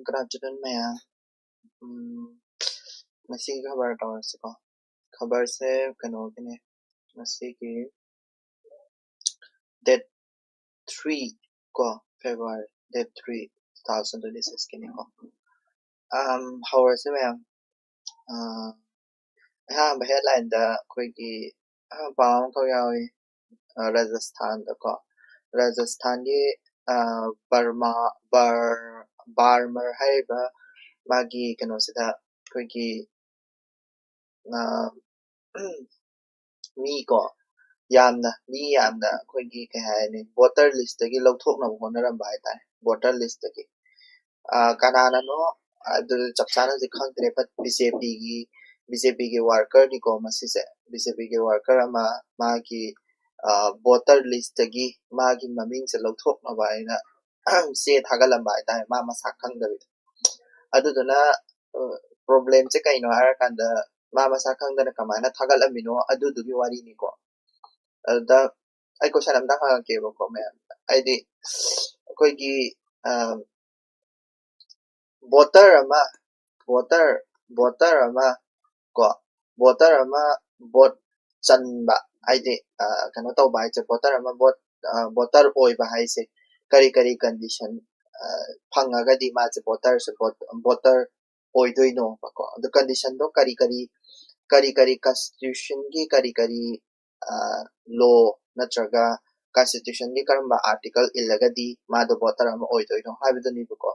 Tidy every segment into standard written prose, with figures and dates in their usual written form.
Good afternoon, ma'am. Masih kabar tau siko. Kabar se kano kene. Masih ki date 3 ko February date 3 2026 kene ko. How are you, ma'am? Ba headline da koi ki paung ko yawi Rajasthan da ko. Rajasthan ki Barmer haiba magi kano sida koi ki mi ko yamna ꯑꯩꯈꯣꯏꯒꯤ ꯀꯩ ꯍꯥꯏꯅꯤ voter ꯂꯤꯁꯇꯒꯤ ꯂꯧꯊꯣꯛꯅꯕ ꯍꯣꯠꯅꯔꯝꯕ ꯍꯥꯏꯇꯥꯔꯦ voter ꯂꯤꯁꯇꯒꯤ ꯀꯅꯥꯅꯅꯣ ꯑꯗꯨ ꯆꯞ ꯆꯥꯅꯗꯤ ꯈꯪꯗ꯭ꯔꯦ ꯕꯠ ꯕꯤꯖꯦꯄꯤꯒꯤ ꯋꯥꯔꯀꯔꯅꯤꯀꯣ ꯃꯁꯤꯁꯦ ꯕꯤꯖꯦꯄꯤꯒꯤ ꯋꯥꯔꯀꯔ ꯑꯃ ꯃꯥꯒꯤ ꯚꯣꯇꯔ ꯂꯤꯁꯇꯒꯤ ꯃꯥꯒꯤ ꯃꯃꯤꯡꯁꯦ ꯂꯧꯊꯣꯛꯅꯕ ꯍꯥꯏꯅ ꯆꯦ ꯊꯥꯒꯠꯂꯝꯕ ꯍꯥꯏꯇꯥꯔꯦ ꯃꯥ ꯃꯁꯥ ꯈꯪꯗꯕꯤꯗ ꯑꯗꯨꯗꯨꯅ ꯄ꯭ꯔꯣꯕ꯭ꯂꯦꯝꯁꯦ ꯀꯩꯅꯣ ꯍꯥꯏꯔꯀꯥꯟꯗ ꯃꯥ ꯃꯁꯥ ꯈꯪꯗꯅ ꯀꯃꯥꯏꯅ ꯊꯥꯒꯠꯂꯝꯃꯤꯅꯣ ꯑꯗꯨꯗꯨꯒꯤ ꯋꯥꯔꯤꯅꯤꯀꯣ ꯑꯗꯨꯗ ꯑꯩ ꯀꯣꯏꯁꯟ ꯑꯝꯇ ꯍꯪꯉꯛꯀꯦꯕꯀꯣ ꯃꯌꯥꯝ ꯍꯥꯏꯗꯤ ꯑꯩꯈꯣꯏꯒꯤ ꯚꯣꯇꯔ ꯑꯃ ꯀꯣ ꯚꯣꯇꯔ ꯑꯃ ꯚꯣꯠ ꯆꯟꯕ ꯍꯥꯏꯗꯤ ꯀꯩꯅꯣ ꯇꯧꯕ ꯍꯥꯏꯁꯦ ꯚꯣꯇꯔ ꯑꯃ ꯚꯣꯇꯔ ꯑꯣꯏꯕ ꯍꯥꯏꯁꯦ ꯀꯔꯤ ꯀꯟꯗꯤꯁꯟ ꯐꯪꯉꯒꯗꯤ ꯃꯥꯁꯦ ꯚꯣꯇꯔ ꯑꯣꯏꯗꯣꯏꯅꯣꯕꯀꯣ ꯑꯗꯨ ꯀꯟꯗꯤꯁꯟꯗꯣ ꯀꯔꯤ ꯀꯟꯁꯇꯤꯇ꯭ꯌꯨꯁꯟꯒꯤ ꯀꯔꯤ ꯂꯣ ꯅꯠꯇ꯭ꯔꯒ ꯀꯟꯁꯇꯤꯇ꯭ꯌꯨꯁꯟꯒꯤ ꯀꯔꯝꯕ ꯑꯥꯔꯇꯤꯀꯜ ꯏꯜꯂꯒꯗꯤ ꯃꯥꯗꯣ ꯚꯣꯇꯔ ꯑꯃ ꯑꯣꯏꯗꯣꯏꯅꯣ ꯍꯥꯏꯕꯗꯨꯅꯤꯕꯀꯣ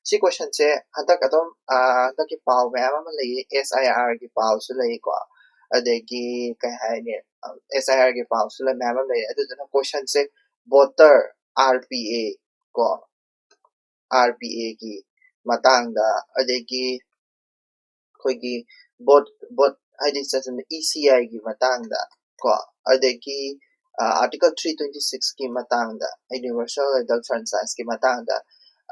ꯁꯤ ꯀꯣꯏꯁꯟꯁꯦ ꯍꯟꯗꯛꯀꯤ ꯄꯥꯎ ꯃꯌꯥꯝ ꯑꯃ ꯂꯩꯌꯦ SIRꯒꯤ ꯄꯥꯎꯁꯨ ꯂꯩꯀꯣ ꯑꯗꯒꯤ ꯀꯩ ꯍꯥꯏꯅꯤ SIRꯒꯤ ꯄꯥꯎꯁꯨ ꯃꯌꯥꯝ ꯑꯃ ꯂꯩ ꯑꯗꯨꯗꯨꯅ ꯀꯣꯏꯁꯟꯁꯦ ꯚꯣꯇꯔ RPA ꯀꯣ RPAꯒꯤ ꯃꯇꯥꯡꯗ ꯑꯗꯒꯤ ꯑꯩꯈꯣꯏꯒꯤ ꯚꯣꯠ ꯍꯥꯏꯗꯤ ECIꯒꯤ ꯃꯇꯥꯡꯗ ꯀꯣ ꯑꯗꯒꯤ ꯑꯥꯔꯇꯤꯀꯜ 326ꯀꯤ ꯃꯇꯥꯡꯗ ꯌꯨꯅꯤꯚꯔꯁꯦꯜ ꯑꯦꯗꯜꯠ ꯐ꯭ꯔꯦꯟꯆꯥꯏꯁꯀꯤ ꯃꯇꯥꯡꯗ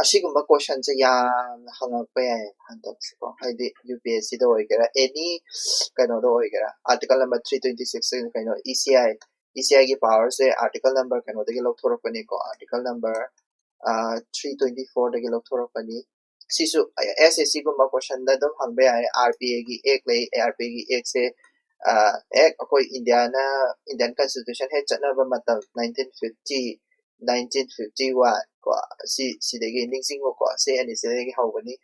ꯑꯁꯤꯒꯨꯝꯕ ꯀꯣꯏꯁꯟꯁꯦ ꯌꯥꯝꯅ ꯍꯪꯉꯛꯄ ꯌꯥꯏ ꯍꯟꯗꯛꯁꯦꯀꯣ ꯍꯥꯏꯗꯤ UPSCꯗ ꯑꯣꯏꯒꯦꯔꯥ ꯑꯦꯅꯤ ꯀꯩꯅꯣꯗ ꯑꯣꯏꯒꯦꯔꯥ ꯑꯥꯔꯇꯤꯀꯜ ꯅꯝꯕꯔ 326 ꯀꯩꯅꯣ ECIꯒꯤ ꯄꯥꯋꯔꯁꯦ ꯑꯥꯔꯇꯤꯀꯜ ꯅꯝꯕꯔ ꯀꯩꯅꯣꯗꯒꯤ ꯂꯧꯊꯣꯔꯛꯄꯅꯤꯀꯣ ꯑꯥꯔꯇꯤꯀꯜ ꯅꯝꯕꯔ 324ꯗꯒꯤ ꯂꯧꯊꯣꯔꯛꯄꯅꯤ सिसु SSC गुम्बा क्वेश्चन दा दम हंगबे आए RPA की एक लई RPA की एक से एक कोई इंडियन कॉन्स्टिट्यूशन है चनबा मतलब 1951 को सिदेगी निंगसिंग को से अनि सिदेगी हौगनी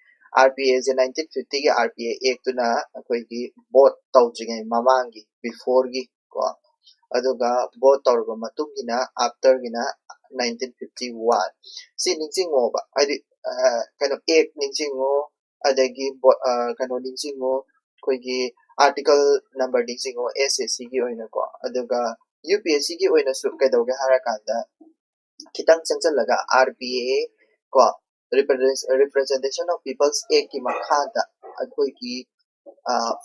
RPA से 1950 की RPA एक तुना कोई की बोट तौजिगे ममांगी बिफोर की को अदुगा बोट तौरबा मतुंगिना आफ्टर गिना 1951 सी निंगसिंग ओबा आदि kind of एक निंगसिंगो अदगी kind of निंगसिंगो कोई article number निंगसिंगो SSC की ओइना को अदुगा UPSC की ओइना सु कैदोगे हारा कांदा खितंग चंचलगा RPA को representation of people's एक की मखादा कोई की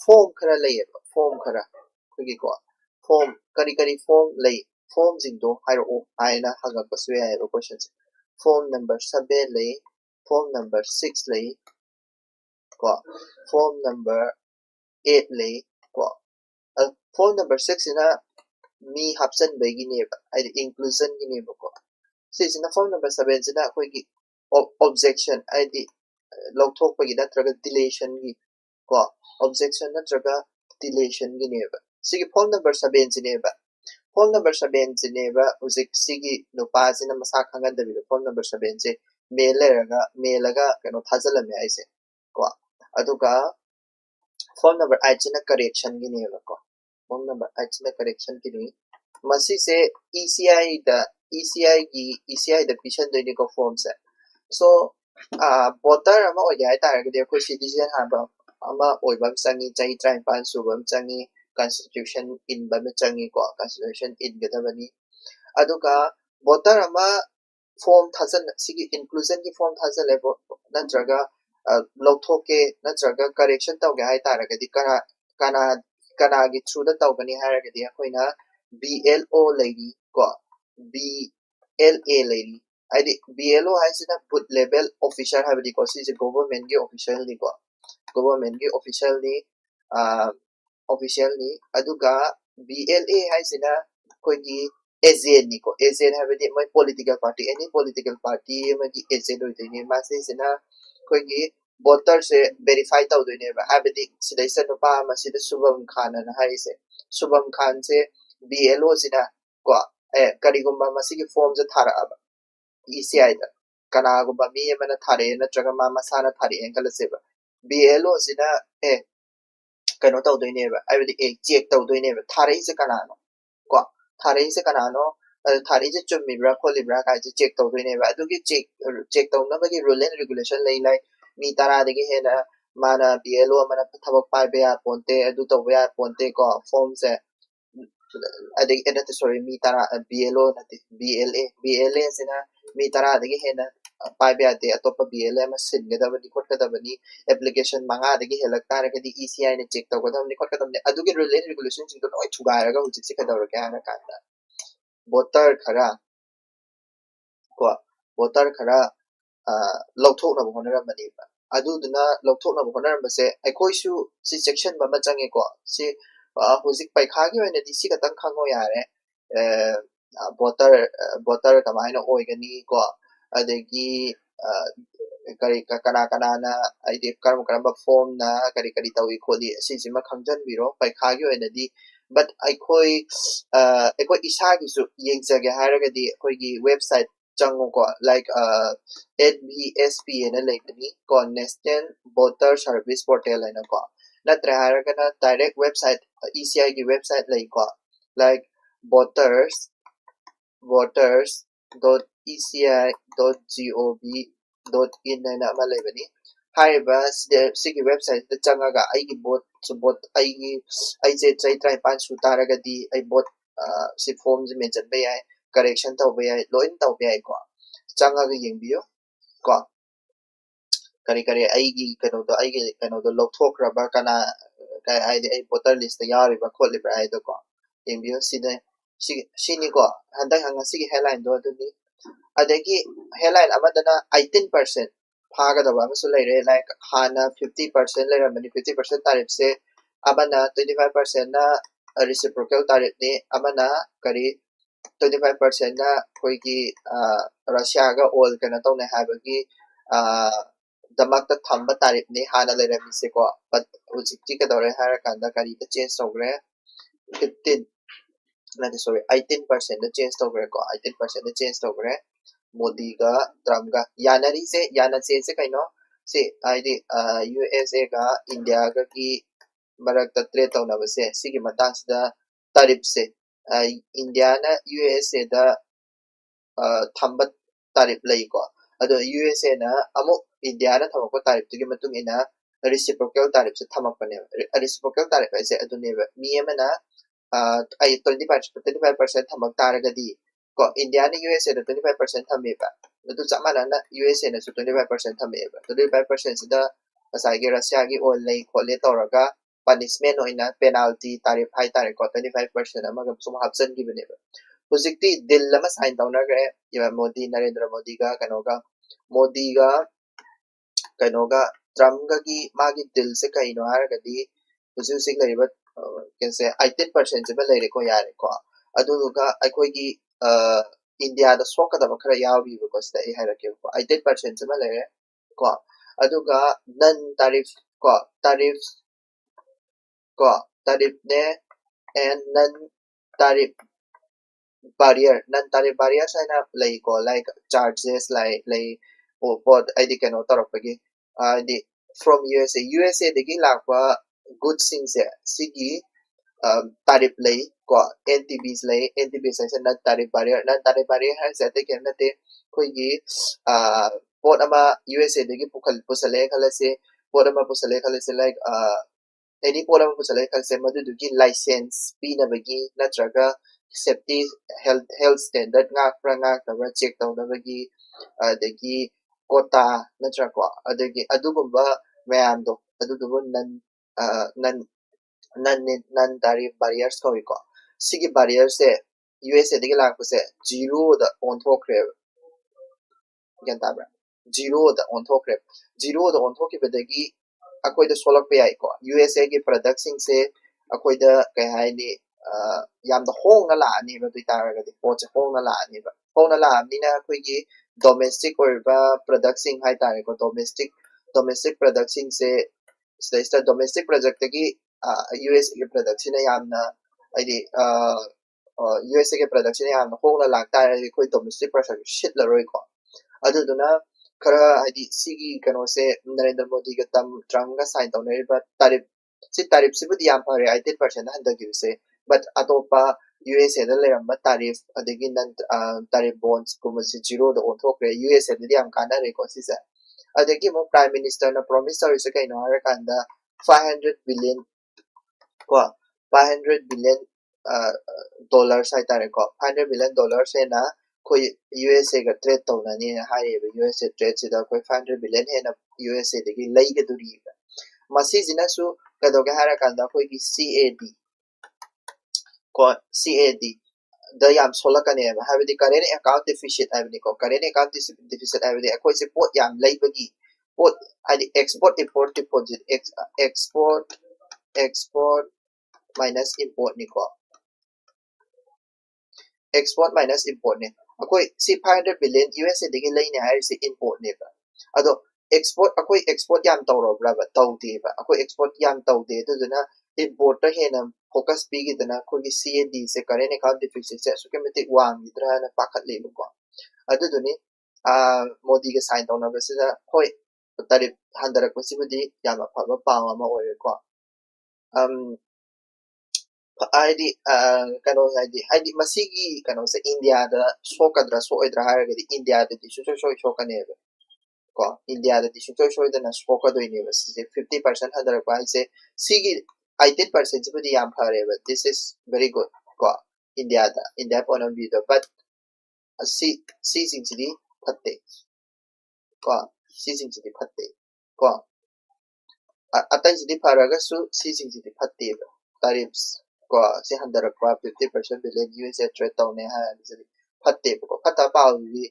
form खरा लई form खरा कोई को form करी form लई form जिंदो हाइरो आइना हगा पसुए आए क्वेश्चन form number 7 लई form number 6 lay ko form number 8 lay ko form number 6 ina mi hapsan bagi ne ai inclusion gi ne ko 6 ina form number 7 ina koi gi objection ai di lokthok pagi natraga deletion gi ko objection natraga deletion gi ne ba sigi form number 7 ne ba form number 7 ne ba uzik sigi no pa sina masa khangan da bi form number 7 je मेलगा कनो थाजलमे आइसे को अदुगा phone number 8 सिना correction गी नेबा को phone number 8 सिना correction की नी मसी से ECI the पिशन दोनी को form से सो वोटर अमा ओ याय तारगदे को सिटीजन हाबा अमा ओइबम चंगी चाहि 35 सुबम चंगी कॉन्स्टिट्यूशन इन बम चंगी को कॉन्स्टिट्यूशन इन गदबनी अदुगा वोटर अमा form थाजन सिगी inclusion की form थाजन लेबो नत्रगा लौथोके नत्रगा correction तौगे हाय तारगदि कना गी थ्रू द तौगनी हारगदि अखोइना BLO लैरी को BLA लैरी आइदि BLO हाइसिना बूथ लेवल ऑफिसर हाबदि को सिजे गवर्नमेंट की ऑफिशियल नि को गवर्नमेंट की ऑफिशियल नि अदुगा BLA हाइसिना कोइगी एजेंट निको एजेंट हाबदि मै political party any political party मगी एजेंट होइदिने मासे सिना कोइगी voter se verify tꯧdoineba habidi sidaisa nupa ama sida Subham Khan na haise Subham Khan se BLO sina ko karigumba masigi form se thara aba ECI da kanagumba mi emana thare natraga ma masana thare enkalaseba BLO sina kano taudoineba habidi check taudoineba thare se kanano ko thare se kanano thare se chumibra kholibra kai se check taudoineba adugi check taunabagi rule and regulation lai mi tara degi hena mana BLO mana thabak paibe ya ponte adu tawbe ya ponte ko form se adegi enate sorry mi tara BLO nate BLA sina mi tara degi hena paibe ya te atopa BLA ma singadabani khotgadabani application manga degi helak tara kadi ECI ne check tawgadabani khotgadabani adugi rule and regulation sing to noi thugaraga hujik se kadawra ka hana kanda voter khara ko voter khara ꯂꯧꯊꯣꯛꯅꯕ ꯍꯣꯠꯅꯔꯝꯕꯅꯦꯕ ꯑꯗꯨꯗꯨꯅ ꯂꯧꯊꯣꯛꯅꯕ ꯍꯣꯠꯅꯔꯝꯕꯁꯦ ꯑꯩꯈꯣꯏꯁꯨ ꯁꯤ ꯆꯦꯛꯁꯤꯟꯕ ꯑꯃ ꯆꯪꯉꯦꯀꯣ ꯁꯤ ꯍꯧꯖꯤꯛ ꯄꯩꯈꯥꯒꯤ ꯑꯣꯏꯅꯗꯤ ꯁꯤ ꯈꯛꯇꯪ ꯈꯪꯉꯣ ꯌꯥꯔꯦ ꯚꯣꯇꯔ ꯀꯃꯥꯏꯅ ꯑꯣꯏꯒꯅꯤ ꯀꯣ ꯑꯗꯒꯤ ꯀꯔꯤ ꯀꯅꯥ ꯀꯅꯥꯅ ꯍꯥꯏꯗꯤ ꯀꯔꯝ ꯀꯔꯝꯕ ꯐꯣꯝꯅ ꯀꯔꯤ ꯀꯔꯤ ꯇꯧꯏ ꯈꯣꯠꯂꯤ ꯑꯁꯤꯁꯤꯃ ꯈꯪꯖꯟꯕꯤꯔꯣ ꯄꯩꯈꯥꯒꯤ ꯑꯣꯏꯅꯗꯤ ꯕꯠ ꯑꯩꯈꯣꯏ ꯏꯁꯥꯒꯤꯁꯨ ꯌꯦꯡꯖꯒꯦ ꯍꯥꯏꯔꯒꯗꯤ ꯑꯩꯈꯣꯏꯒꯤ website चंगो like NVSP ena lekani ko National Voter Service Portal ena ko natre haragana direct website ECI ki website lai ko like voters.eci.gov.in ena ama lebani haiba sigi website da changaga aigi vote aigi aije chai trai pan su taragadi ai vote si form ji mention be ai correction tawbe ai loin tawbe ai ko changaga yengbiyo ko kari kari aigi kano do lokthokraba kana kai ai ai voter list yari ba kholibra ai do ko yengbiyo sini ko handak hanga sigi headline do aduni adagi headline amadana 18% phagada ba masu leire like hana 50% leira mani 50% tarif se amana 25% na reciprocal tarif ni amana kari 25% na koigi Russia ga oil kana tawne habagi damakta thamba tarif ni hana leirami se ko but hujikti ka dore hara kanda kari ta change tawre 15 sorry 18% da change tawre ko 18% da change tawre Modi ga Trump ga yanari se kaino se aidi USA ga India ga ki marakta trade tawna base sigi matang da tarif se India na USA da thamba tarif lai ko ado USA na amuk India na thamako tarif tugi matung ina reciprocal tarif se thamakpane reciprocal tarif ai se adune mi amana ai 25% thamak taragadi ko India na USA da 25% thameba adu chamana na USA na su 25% thameba 25% sida asai ge Russia gi oil lai khole toraga punishment oina penalty tarif hai tare ko 25% amaga sum hapsan gi bane hujikti dil lama sign taunagre Modi Narendra Modi ga kanoga Trump ga ki magi dil se kaino haragadi hujik laiba can say 18% se ba leire ko yare ko aduga aikoigi India da sokada ba khara yawi ko sta e harake ko 18% se ba leire ko aduga non tariff tariff ne and non tariff barrier saina lai ko like charges like or ID kano taropagi the from USA degi lakwa good things sigi tariff lai ko NTBs sai non tariff barrier har sa te ken nate koigi pot ama USA degi pusale khalase pot ama pusale khalase like any pot ama pusale khalase madu duki license pina bagi natraga safety health standard nga check tawnabagi adagi quota natraga ko adagi adugumba mayamdo adudubu nan tariff barriers ko sigi barriers se USA dagi lakpase zero da on thokre gantabra zero da on thokibadagi akoida solakpa yai ko USA gi product sing se akoida kai haini yamda hongna laani ba tuitaragadi poche hongna laani na akoigi domestic or ba product sing hai tare ko domestic domestic production से sida domestic product की US के production ने यामना आइदी US के production ने यामना होना लगता है कोई domestic production shit लरोई को अदुदुना खरा आइदी सिगी कनो से नरेंद्र मोदी के ट्रम्प का साइन तौने बट तारीफ से बुद्धि याम फरे 18% हंदगी से but अतोपा USA दा लेरम तारीफ अदगी नन तारीफ bonds कुमसी zero दा ओंथोक्रे USA दा याम काना रे को सिसे अदगी मो प्राइम मिनिस्टर ना प्रॉमिस तौरिसे कइनो हारा कांदा 500 billion को 500 billion dollars हाय तारे को 500 billion dollars है ना कोई USA का ट्रेड तौनानी हाय USA ट्रेड सिदा कोई 500 billion है ना USA दगी लई के दुरी मसी जिनासु कदोगे हारा कांदा कोई की CAD को CAD द याम सोलकने हाबदी करेंट अकाउंट डेफिसिट हाबदी को करेंट अकाउंट डेफिसिट हाबदी अखोई से पोट याम लईबगी पोट आदि export import deposit export minus import निको एक्सपोर्ट माइनस इंपोर्ट ने अखोई सी 500 बिलियन USA दगी लईने हाइसे इंपोर्ट ने अदो एक्सपोर्ट अखोई एक्सपोर्ट याम तौरब्रा तौदे अखोई एक्सपोर्ट याम तौदे दुना इंपोर्ट हेना फोकस पीगिदना कोई CAD से करेंट अकाउंट डेफिसिट से सुके मिटिक वांगिद्रा ना पाखत लेबको अदुदुनी मोदी के साइन तौनबसिदा होय तारीफ हंदरकपसिबुदी याम अफबा पाव अमा ओइरेको आइदी कनो आइदी मसीगी कनो से इंडिया दा सोकद्रा सोइद्रा हारगदी इंडिया दि सोकने को इंडिया दि सोइदना सोकदोइने बस 50% हंदरक हाइसे सिगी 18% सिबुदी याम फरेबा दिस इज वेरी गुड को India point of view but सी सिंगसिदी फत्ते को सी सिंगसिदी फत्ते को अतै सिदी फरगसु सी सिंगसिदी फत्ते तारिफ्स को से हंदरक 50% बिलियन USA ट्रेड तौने हा सिदी फत्ते को फता पाउवी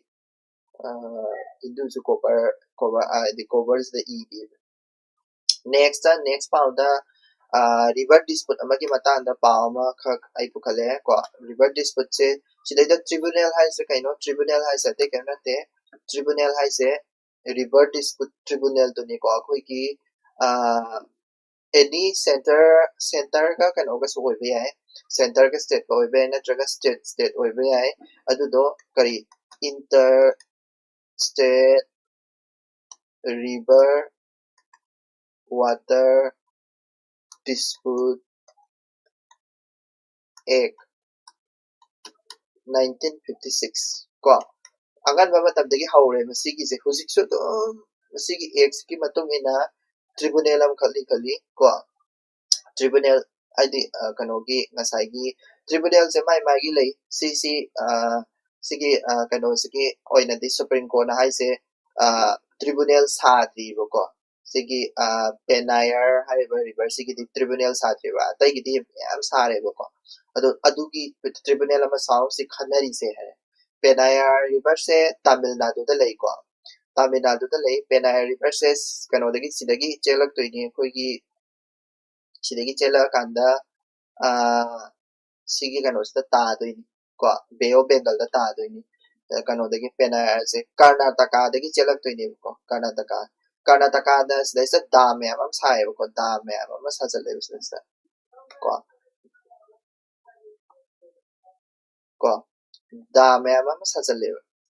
इंदुसु cover the covers the ED next पाउदा रिवर डिस्प्यूट अमगी मतंदा पावमा खक आई पुखले को रिवर डिस्प्यूट से सिदैदा ट्रिब्यूनल हाइ से कइनो ट्रिब्यूनल हाइ से ते केनते ट्रिब्यूनल हाइ से रिवर डिस्प्यूट ट्रिब्यूनल तो नि को अखोई की एनी सेंटर का कनो का सो होबे है सेंटर का स्टेट को होबे नत्रगा स्टेट होबे है अदुदो करी inter state river water dispute Act 1956 को अंगन बाबा तबदगी हौरे मसीगी से हुजिक सो तो मसीगी एक्ट की मतुंग इना ट्रिब्यूनल हम खली को ट्रिब्यूनल आदि कनोगी नसाइगी ट्रिब्यूनल से माई मागी लई सिगी कनो सिगी ओइना दि सुप्रीम कोर्ट ना हाइ से ट्रिब्यूनल साथी को सिगी पेनायर हाइबा रिवर सिगी ट्रिब्यूनल साथेबा तैगिदी याम सारेबको अदुगी ट्रिब्यूनल अमा साउ से खनरी से है पेनायर रिवर से तमिलनाडु दा लैको तमिलनाडु दा लೈ पेनायर रिवर से कनोदगी सिदगी चेलक तोइनी खोगी सिदगी चेला कांदा सिगी कनोसदा तादोइनी को बे ऑफ बंगाल दा तादोइनी कनोदगी पेनायर से कर्नाटका दगी चेलक तोइनी को कर्नाटका दा सिदैसा दाम याम सायब को दाम याम साजले सिदैसा को दाम याम साजले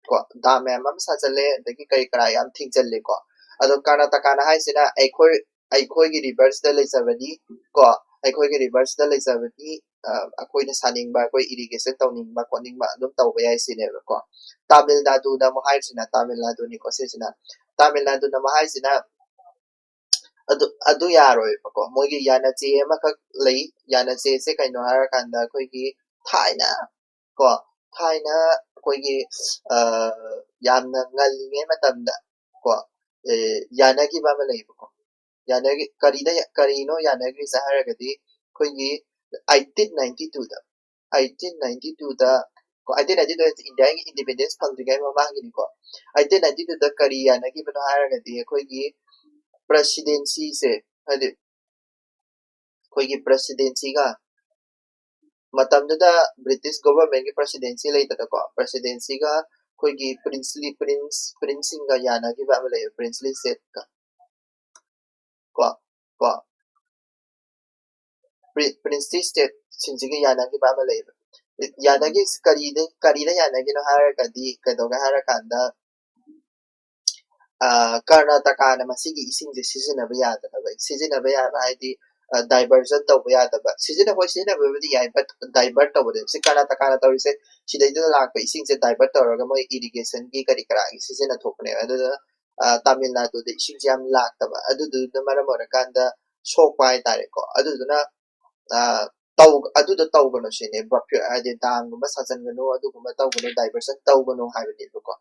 को दाम याम साजले दगी कई करा याम थिंगजले को अदो कर्नाटका ना हाइसिना अखोई की रिवर्स दा लेजबदी को अखोई की रिवर्स दा लेजबदी अखोई ने सानिंगबा कोई इरिगेशन तौनिंगबा कोनिंगबा अदुम तौबा याइ सिनेबा को तमिलनाडु दा mo हाइसिना तमिलनाडु नि को सिना तमिलनाडु दा mo हाइसिना अदु यारोय को मोगी यानाचे अमखक लई यानाचे से कइनो हारा कांदा कोई की थाइना को थाइना कोई की यामना ngaliगे मतमदा को यानागी बामा लई को यानागी करीनो यानागी सहारगदी कोई की 1892 दा को 1892 इंडिया की इंडिपेंडेंस फंगदिगाई ममांगिनी को 1892 दा करी यानागी बनो हारगदी कोई की प्रेसिडेंसी से हदि कोई की प्रेसिडेंसी का मतमदुदा ब्रिटिश गवर्नमेंट की प्रेसिडेंसी लेता को प्रेसिडेंसी का कोई की प्रिंसिंग का याना की बाबा ले प्रिंसली सेट का ko ko princely state sinjige yana ki ba ma lei yana ki kari na yana ki no hara kadi kadoga hara kanda Karnataka masigi isingse sizinaba yadaba sizinaba yaba haidi diversion tawba yadaba sizinabudi yai but divert tawbade si Karnataka na tawrise sidaiduna lakpa isingse divert tawraga moi irrigation gi kari karagi sizina thokne aduda Tamil Nadu da isingse yam laktaba adudu maram orakanda sokpa haitare ko aduduna aduda tawgano sine adi dam sajangano aduguma tawgano diversion tawgano haibadibako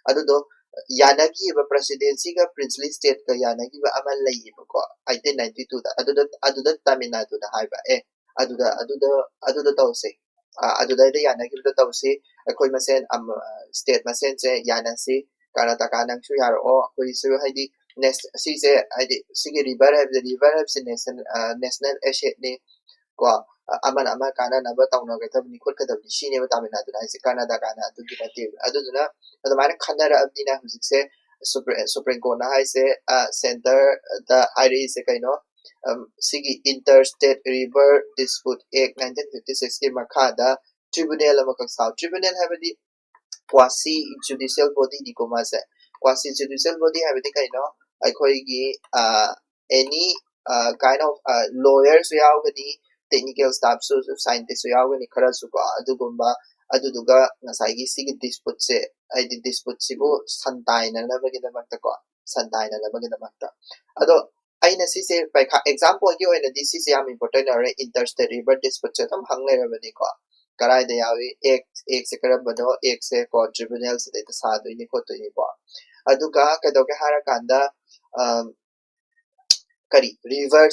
adudo Yanagi ba presidency ka princely state ka Yanagi ba amal layib ko 1892 da aduda Tamil Nadu na haiba aduda tawse aduda da Yanagi da tawse akoy masen state masen se Yanasi Karnataka nang su yaro o akoy su haidi next si se haidi sige river have the river have the national asset ni ko aman ama kana na ba tawna ka tabni khot ka tabni shine ba Tamil Nadu na se Karnataka na adu ki tate aduduna adumana khanara abdina hujikse supreme court na haise center the iri se kaino sigi interstate river dispute act 1956 ki makhada tribunal amakak saw tribunal habadi quasi judicial body ni ko mase quasi judicial body habadi kaino akhoi gi any kind of lawyers yaugani technical staff so scientists yaugani khara su ko adugumba aduduga ngasai gi sigi dispute se aidi dispute sibu santaina labagi damakta ko santaina labagi damakta ado aina si se paikha example gi oina this is yam important or interstate river dispute se tam hangle rabani ko karai da yawi ek se karabado ek se ko tribunal se ta sa do ni ko to ni ko aduga kadoge hara kanda kari river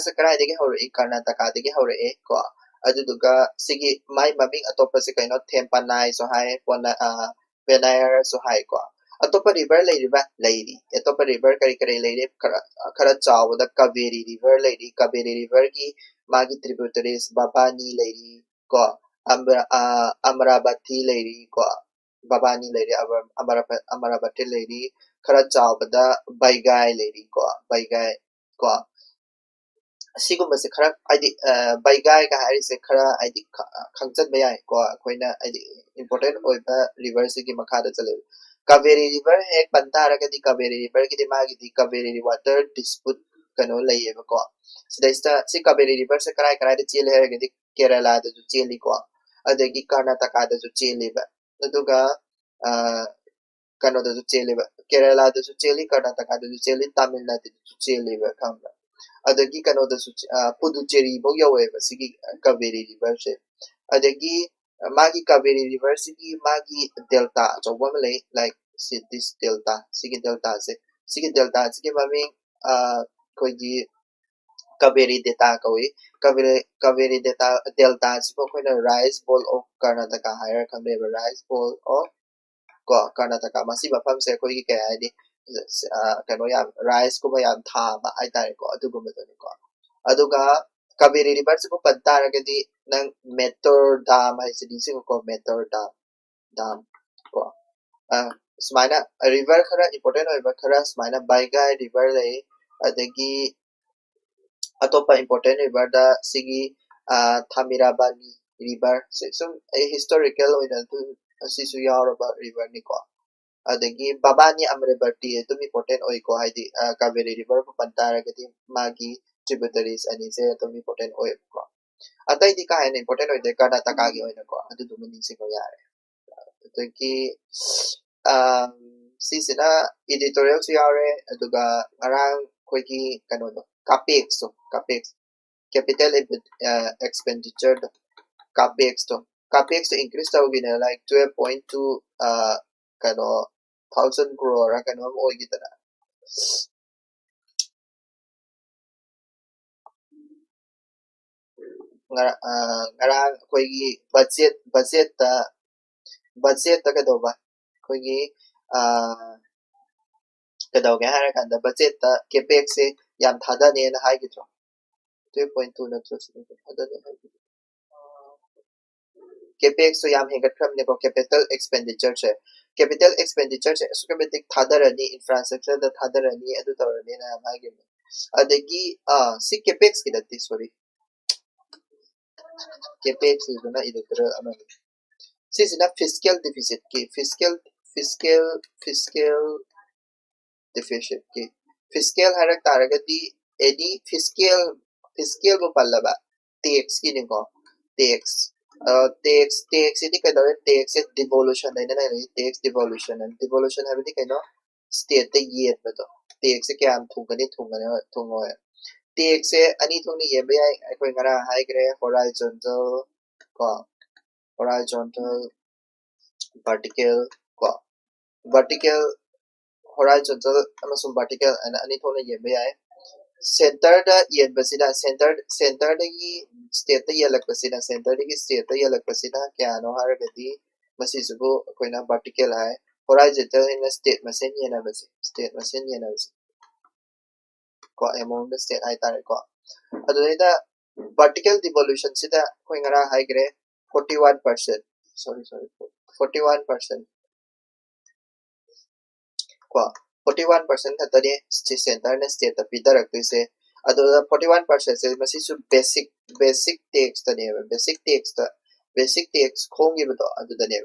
se karai de ge hore Karnataka de ge hore ko aduduga sigi mai mabing atopa se kaino Thempanai so hai pona Penair so hai ko atopa river leiri atopa river kari leiri khara chaw da Kaveri river leiri Kaveri river ki magi tributaries Babani leiri ko Amravati leiri ko Babani leiri Amravati leiri khara chaw da Baigai leiri ko Baigai ko ꯑꯁꯤꯒꯨꯝꯕꯁꯦ ꯈꯔ ꯍꯥꯏꯗꯤ ꯕꯩꯒꯥꯏꯒ ꯍꯥꯏꯔꯤꯁꯦ ꯈꯔ ꯍꯥꯏꯗꯤ ꯈꯪꯖꯟꯕ ꯌꯥꯏꯀꯣ ꯑꯩꯈꯣꯏꯅ ꯍꯥꯏꯗꯤ important ꯑꯣꯏꯕ ꯔꯤꯚꯔꯁꯤꯒꯤ ꯃꯈꯥꯗ ꯆꯠꯂꯦꯕ ꯀꯥꯕꯦꯔꯤ ꯔꯤꯚꯔ ꯍꯦꯛ ꯄꯟ ꯇꯥꯔꯒꯗꯤ ꯀꯥꯕꯦꯔꯤ ꯔꯤꯚꯔꯒꯤꯗꯤ ꯃꯥꯒꯤꯗꯤ ꯀꯥꯕꯦꯔꯤ ꯋꯥꯇꯔ ꯗꯤꯁꯄꯨꯠ ꯀꯩꯅꯣ ꯂꯩꯌꯦꯕꯀꯣ ꯁꯤꯗꯩꯁꯤꯗ ꯁꯤ ꯀꯥꯕꯦꯔꯤ ꯔꯤꯚꯔꯁꯦ ꯀꯔꯥꯏꯗ ꯆꯦꯜꯂꯤ ꯍꯥꯏꯔꯒꯗꯤ ꯀꯦꯔꯂꯥꯗꯁꯨ ꯆꯦꯜꯂꯤꯀꯣ ꯑꯗꯒꯤ ꯀꯔꯅꯥꯇꯀꯥꯗꯁꯨ ꯆꯦꯜꯂꯤꯕ ꯑꯗꯨꯒ ꯀꯩꯅꯣꯗꯁꯨ ꯆꯦꯜꯂꯤꯕ ꯀꯦꯔꯂꯥꯗꯁꯨ ꯆꯦꯜꯂꯤ ꯀꯔꯅꯥꯇꯀꯥꯗꯁꯨ ꯆꯦꯜꯂꯤ ꯇꯥꯃꯤꯜ ꯅꯥꯗꯨꯗꯁꯨ ꯆꯦꯜꯂꯤꯕ ꯈꯪꯕ꯭ꯔꯥ adagi kanodasu Puducherry bo yaweeba sigi Kaveri river se adagi magi Kaveri river sigi magi delta achauba ama lei like this delta sigi delta sigi maming koigi Kaveri delta kawi Kaveri delta sipo koina rice bowl of Karnataka higher kameba rice bowl of ko Karnataka masi mafam se koigi kaya ni kano yam rice kuma yam thaba haitare ko adugumadoni ko aduga Kaveri river se ko pantaragadi nang Meteor Dam haisidi sing ko Meteor Dam ko sumaina river khara important oiba khara sumaina Baigai river lei adagi atopa important river da sigi Thamirabani river se sum historical oina tu asisu yauraba river ni ko adagi Babani Amravati itu important oiko haidi Kaveri river ko pantaragadi magi tributaries ani se to important oil ko atai di ka important oide Karnataka gi oina ko adu dumani se ko yare adagi sisina editorial su yare aduga arang koigi kano no capex capital expenditure capex to increase tawgina like 12.2 kano 1,000 crore kano mo oigita na ngarang koigi budget ta kadoba koigi kadawge hara kanda budget ta capex se yam thada ne na haigitro 2.2 na tro thada ne haigitro capex so yam hengat khram ne ko capital expenditure se automatic thada rani infrastructure da thada rani adu tawrani na haigin adagi si capex ki datti sorry capex is na idutara amani si sina fiscal deficit ki fiscal deficit ki fiscal harak taragati any fiscal mo pallaba tax ki ningo tax tax ini kadawe tax devolution na na tax devolution habiti kaino state ta yet bato tax ke am thungane tax ani thungni yebe ai akoi ngara hai gre horizontal ko horizontal vertical ko vertical horizontal amasung vertical ani thungni yebe ai center da yen basida center da gi state ta yelak basida center da gi state ta yelak basida kya no har gati masi subu koina vertical hai horizontal in state masen yena basi state masen yena basi ko among the state hai tare ko adonida vertical devolution sida koi ngara high grade 41% sorry 41% ko 41% khatani center na state ta pidarak se adoda 41% se masi su basic tax ta ne basic tax khongi bado adoda ne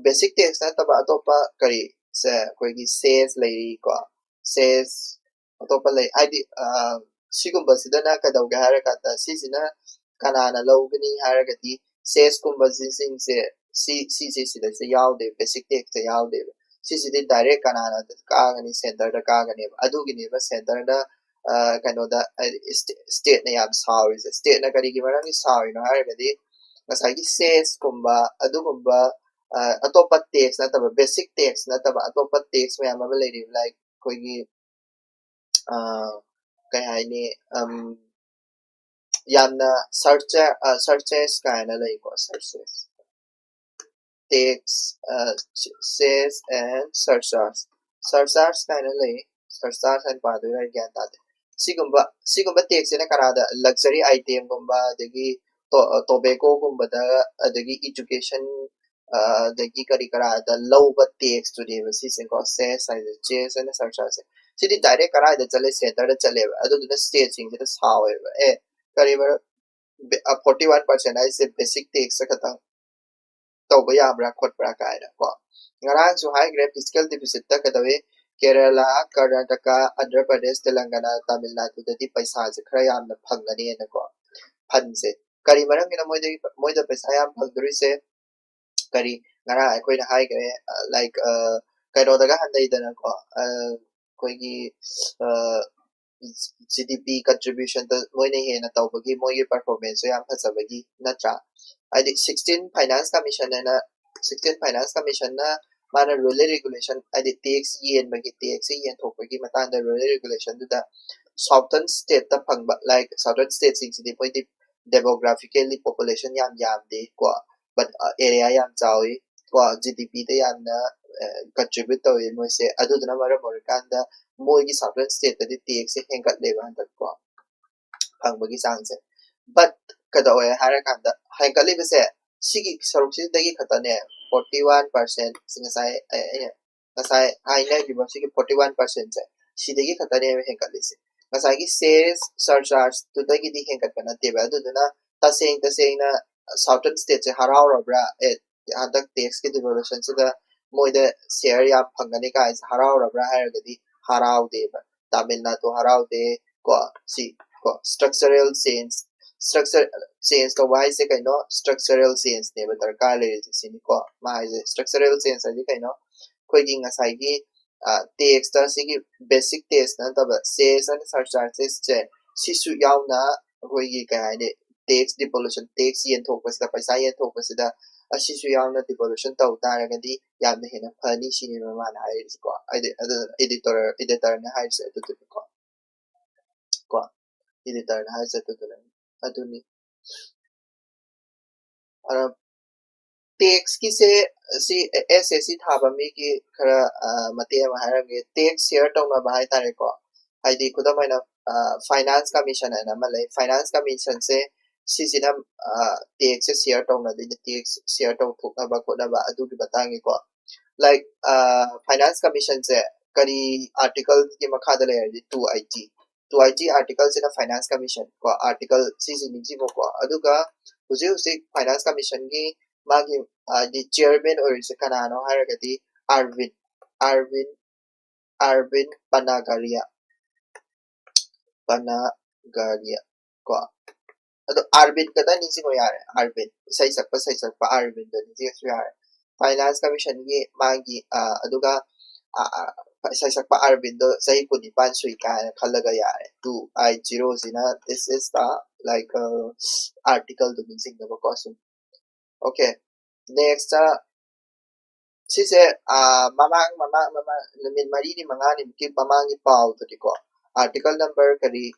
basic tax na taba atopa kari se koi gi sales lai ko sales atopa lai id sigumba sidana kadawga harakata sisina kanana lowgani haragati ses kumba sing se si sida se yaude basic tax se yaude sisidi direct kanana kagani center da kagani adugini ba center da kanoda state na yam sawi state na kari gi marang sawi no haragati ngasagi ses kumba adugumba atopa tax na taba basic tax na taba atopa tax mayam ama lady like koigi kay haini yamna searches kaina lai ko searches tax says and surcharge kaina lai surcharge and padu ra gyan ta sigumba tax na karada luxury item gumba dagi tobacco gumba da adagi education dagi kari karada low but tax to the season ko says and chase and surcharge sidi direct karada chale center da chale adu the state sing da sawe karibar 41% ai se basic tax kata tawba yabra khotbra kaida ko ngarang su high grade fiscal deficit ta kadawe Kerala Karnataka Andhra Pradesh Telangana Tamil Nadu dadi paisa se khara yamna phangani na ko phan se kari marang ina moida paisa yam phangduri se kari ngara akoina high grade like kairo daga handai dana ko koigi GDP contribution to moine hena tawbagi moye performance yam phasabagi natra adi 16 finance commission na mana rule regulation adi tax yen bagi tax yen thokbagi matanda rule regulation da southern state ta phangba like southern state sing sidi poi demographically population yam de ko but area yam chawi ko GDP ta yam na contribute to moise aduduna mara morkanda moigi southern state da tax hengat leba handak ko phangbagi changse but kadawe harakanda hengali bese sigi saruksidagi khatane 41% singasai ngasai aina giba sigi 41% se sidagi khatane hengali se ngasai gi sales surcharge to dagi di hengat kana teba aduna taseng na southern state se harau rabra handak tax ki devolution se da moida share ya phangani ka harau rabra haragadi harau deba tamil nadu harau de ko si ko structural change to why se kaino structural change ne ba darkar le sini ko ma je structural change ai kaino koi gi ngasai gi tax ta sigi basic tax na ta ba sales and surcharges che sisu yaw na koi gi ka ne tax devolution tax yen thok pa sa paisa yen thok pa sa asisu yaw na devolution taw ta ra ga di yam na hena phani sini ma na ai ko editor na hai se to ko editor na hai se to aduni tax ki se si SSC thaba mi ki khara mate ma harange tax share tawna ba hai tare ko haidi kudamaina finance commission ana malai finance commission se sisina tax share tawna de tax share taw thukna ba ko na ba adu ki batangi ko like finance commission se kari article ki makha da le 2IT 2IG article sina finance commission ko article sisi ningsi mo ko aduga husi finance commission gi magi di chairman or se kanano haragati Arvind Arvind Arvind Panagaria ko ado Arvind kada ningsi mo yare Arvind sai sakpa Arvind do ningsi so yare finance commission gi magi aduga sai sakpa Arvind do sai kunipan sui ka khalaga yare 2I0 sina this is the like article do ningsi no ko okay next sise mamang namin mari ni mga ni ki mamang ipao to ko article number 21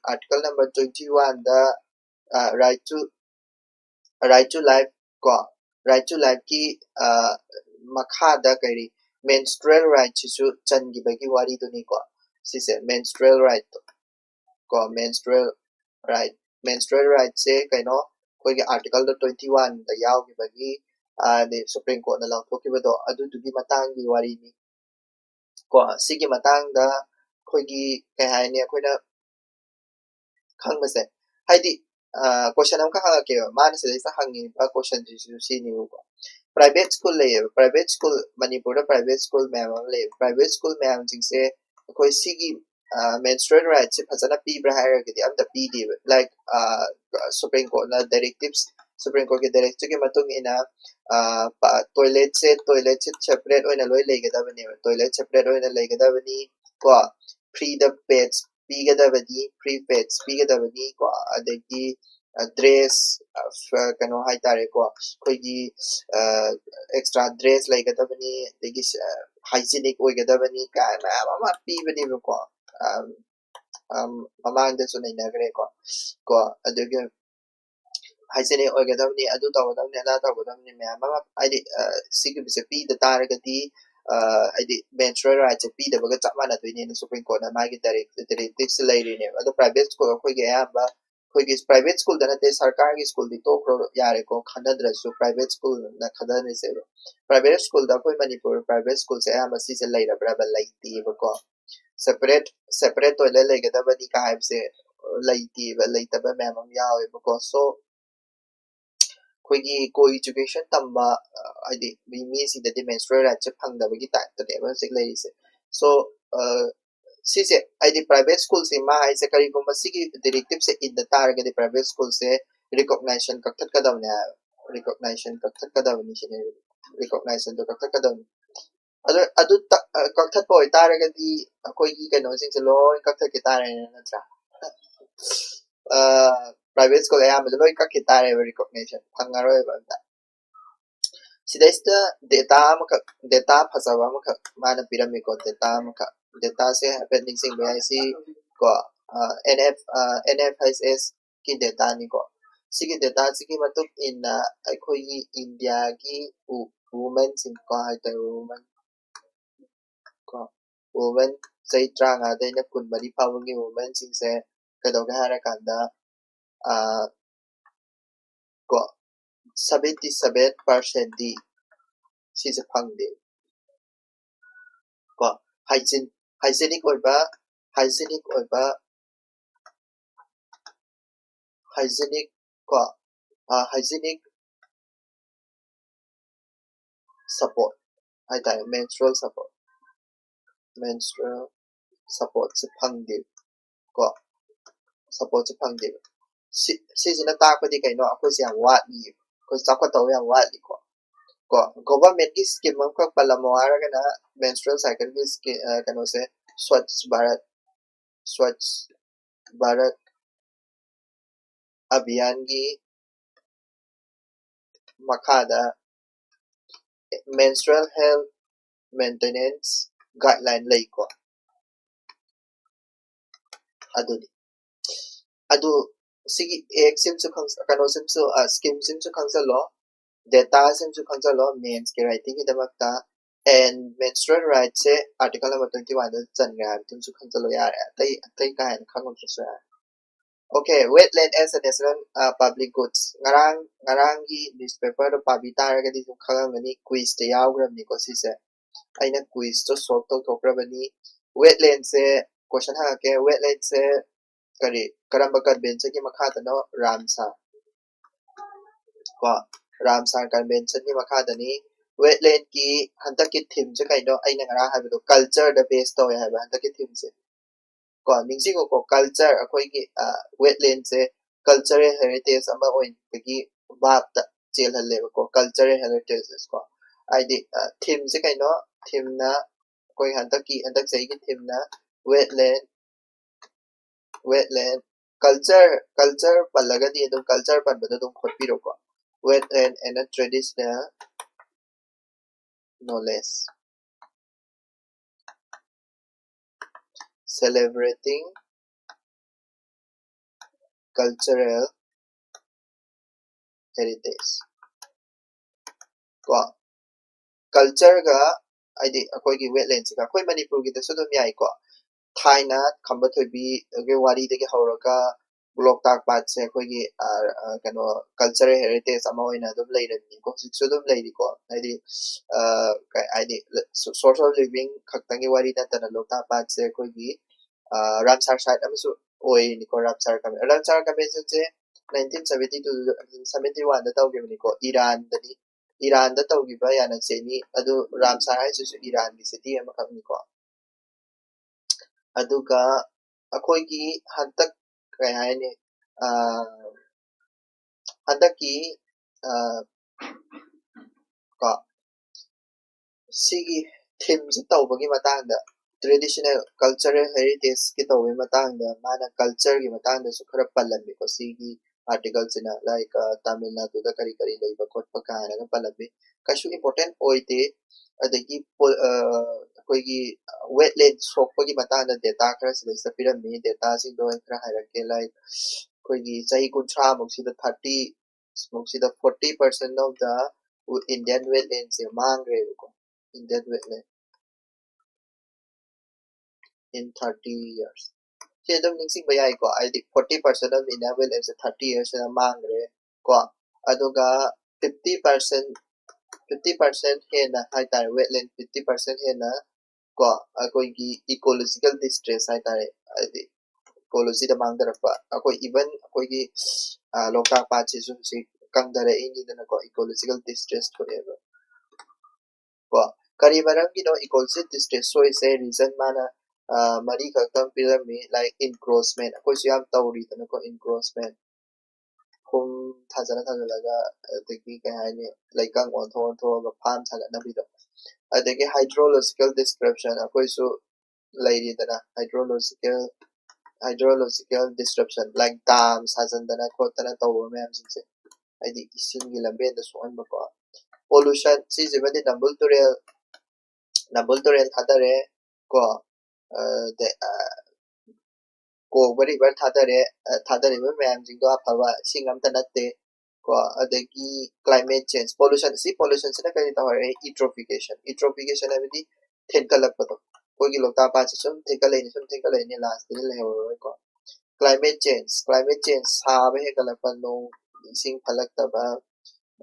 the right to life ko right to life ki makha da kari menstrual right chisu chan gi bagi wari to ni ko sise menstrual right ko menstrual right se kaino koi gi article 21 da yaw gi bagi the Supreme Court na lang thokibado adu dugi matang gi wari ni ko sigi matang da khoigi kai hai ni akoina khangmase haidi question am ka ha ke man se sa hangi ba question ji si ni ko private school le private school manipur da private school ma'am le private school ma'am jing se koi sigi menstrual rights se phasana pi bra hair ke am da pi di like Supreme Court na directives Supreme Court के directive के मतुंग ina toilet se separate oina loi legadabani toilet separate oina legadabani ko free the pets pigadabani free pets pigadabani ko adagi dress kano hai tare ko koigi extra dress legadabani adagi hygienic oigadabani ka ma pibani ko mamang da sunai nagre ko adagi hygienic oigadabani adu tawgadabani ana tawgadabani ma'am aidi sigi bise pi da taragati aidi menstrual rights pi da baga chapma na toine na Supreme Court na magi directives lairi ne adu private school koi ge amba koi ge private school da na te sarkar gi school di to kro yare ko khanadra su private school na khadane se private school da koi manipur private school se amba si se laira braba laiti ba ko separate toilet legadabani ka haib se laiti ba laita ba ma'am yawe ba ko so कोई co-education tamba adi mi si the menstrual right che phang da bagi ta ta de ba sik lai se so si se adi private school se ma ai se kari ko masigi directive se in the target the private school se recognition ka that ka daw na recognition ka that ka daw ni se recognition to ka that ka daw adu ka that po target di koi gi kano sing se lo ka that ki tare na tra private school ayam loi ka kitare recognition phangaro ba da sidaista data phasaba maka mana pyramid ko data se happening sing bic ko NFIS ki data ni ko sigi data sigi matuk in akhoi India ki women sing ko haita women sai tranga dai na kun bari pawang women sing se kadaw ga hara kanda ko 77% di sisa phangde ko hygienic oiba hygienic ko hygienic support hai ta menstrual support se phangde ko support se phangde si sina ta ko di kaino ako siya wat ni ko sa ko taw yang wat ko government ki scheme am ka palamo ara kana menstrual cycle ki kano se Swachh Bharat abhiyan ki makhada menstrual health maintenance guideline lai ko adu sigi ek sim su khang kano sim su scheme sim su khang sa lo data sim su khang sa lo names ke writing ki damakta and menstrual rights se article number 21 da chan ga tum su khang sa lo yare tai ka han khang su okay wetland as a national public goods ngarang gi newspaper do pabita ga di khang ngani quiz te yaw gram ni ko si se aina quiz to solve to thokra bani wetland se question ha ke wetland se kari karamba convention ki makhada no Ramsar ko Ramsar convention ki makhada ni wetland ki hantak ki theme je kai no aina ngara ha do culture da base to ya ba hantak ki theme se ko ningsi ko culture akoi ki wetland se cultural heritage ama oin ki bab ta chel halle ko cultural heritage ko id theme se kai no theme na koi hantak sai ki theme na wetland culture pallagadi adum culture panbada dum khotpiro ko wetland and a traditional knowledge celebrating cultural heritage ko culture ga id akoi gi wetlands ga akoi manipur gi tasu dum yai ko thaina khamba thoibi ge wari de ge hawraga loktak pat se akoi gi kano cultural heritage ama oina dum leirani ko siksu dum leiri ko id id source of living khaktangi wari na tan loktak pat se akoi gi Ramsar site amasu oi ni ko Ramsar convention se 1972 71 da tawgi ni ko Iran da tawgi ba yana se ni adu Ramsar hai su Iran gi city ama khak ni ko aduga akoi gi hantak kai hai ni hantak ki ko sigi theme se tawbagi matang da traditional cultural heritage ki tawbi matang da mana culture gi matang da su khara palambi ko sigi articles in like Tamil Nadu da kari kari leiba khotpa kana na palambi kashu important oite adagi koigi wetland sokpagi matang da data khara sida pirammi data sing do khara hairake like koigi sahi kunthra moksida 30 moksida 40% of the Indian wetlands mangre ko Indian wetland in 30 years. So, itong ningsing bayay ko, I think 40% of Indian wetlands 30 years na mangre ko. Aduga 50% 50% hena haitare wetland 50% hena ko ako gi ecological distress haitare adi ecology da mangdarapa ako even ako gi lokak pa chi su si kangdare ini na ko ecological distress forever ko kari maram gi no ecological distress so is a reason mana mari khaktam pirami like encroachment ako siyam tawri na ko encroachment kum thajana laga adagi kai hani laikang on tho ga farm thala na bido adagi hydrological description ako su lairi dana hydrological disruption like dams hazandana khotana tawo mayam singse adi isin gi lambe da soan ba ko pollution si jibadi nambul torel thadare ko the ko bari bar thadare ba mayam jing do apawa singam tanate ko adagi climate change pollution sina kari taware eutrophication abidi thenkalak pato kogi lokta pa sum thenkalai ni last ni leho ko climate change sabe he kalak pa no sing phalak ta ba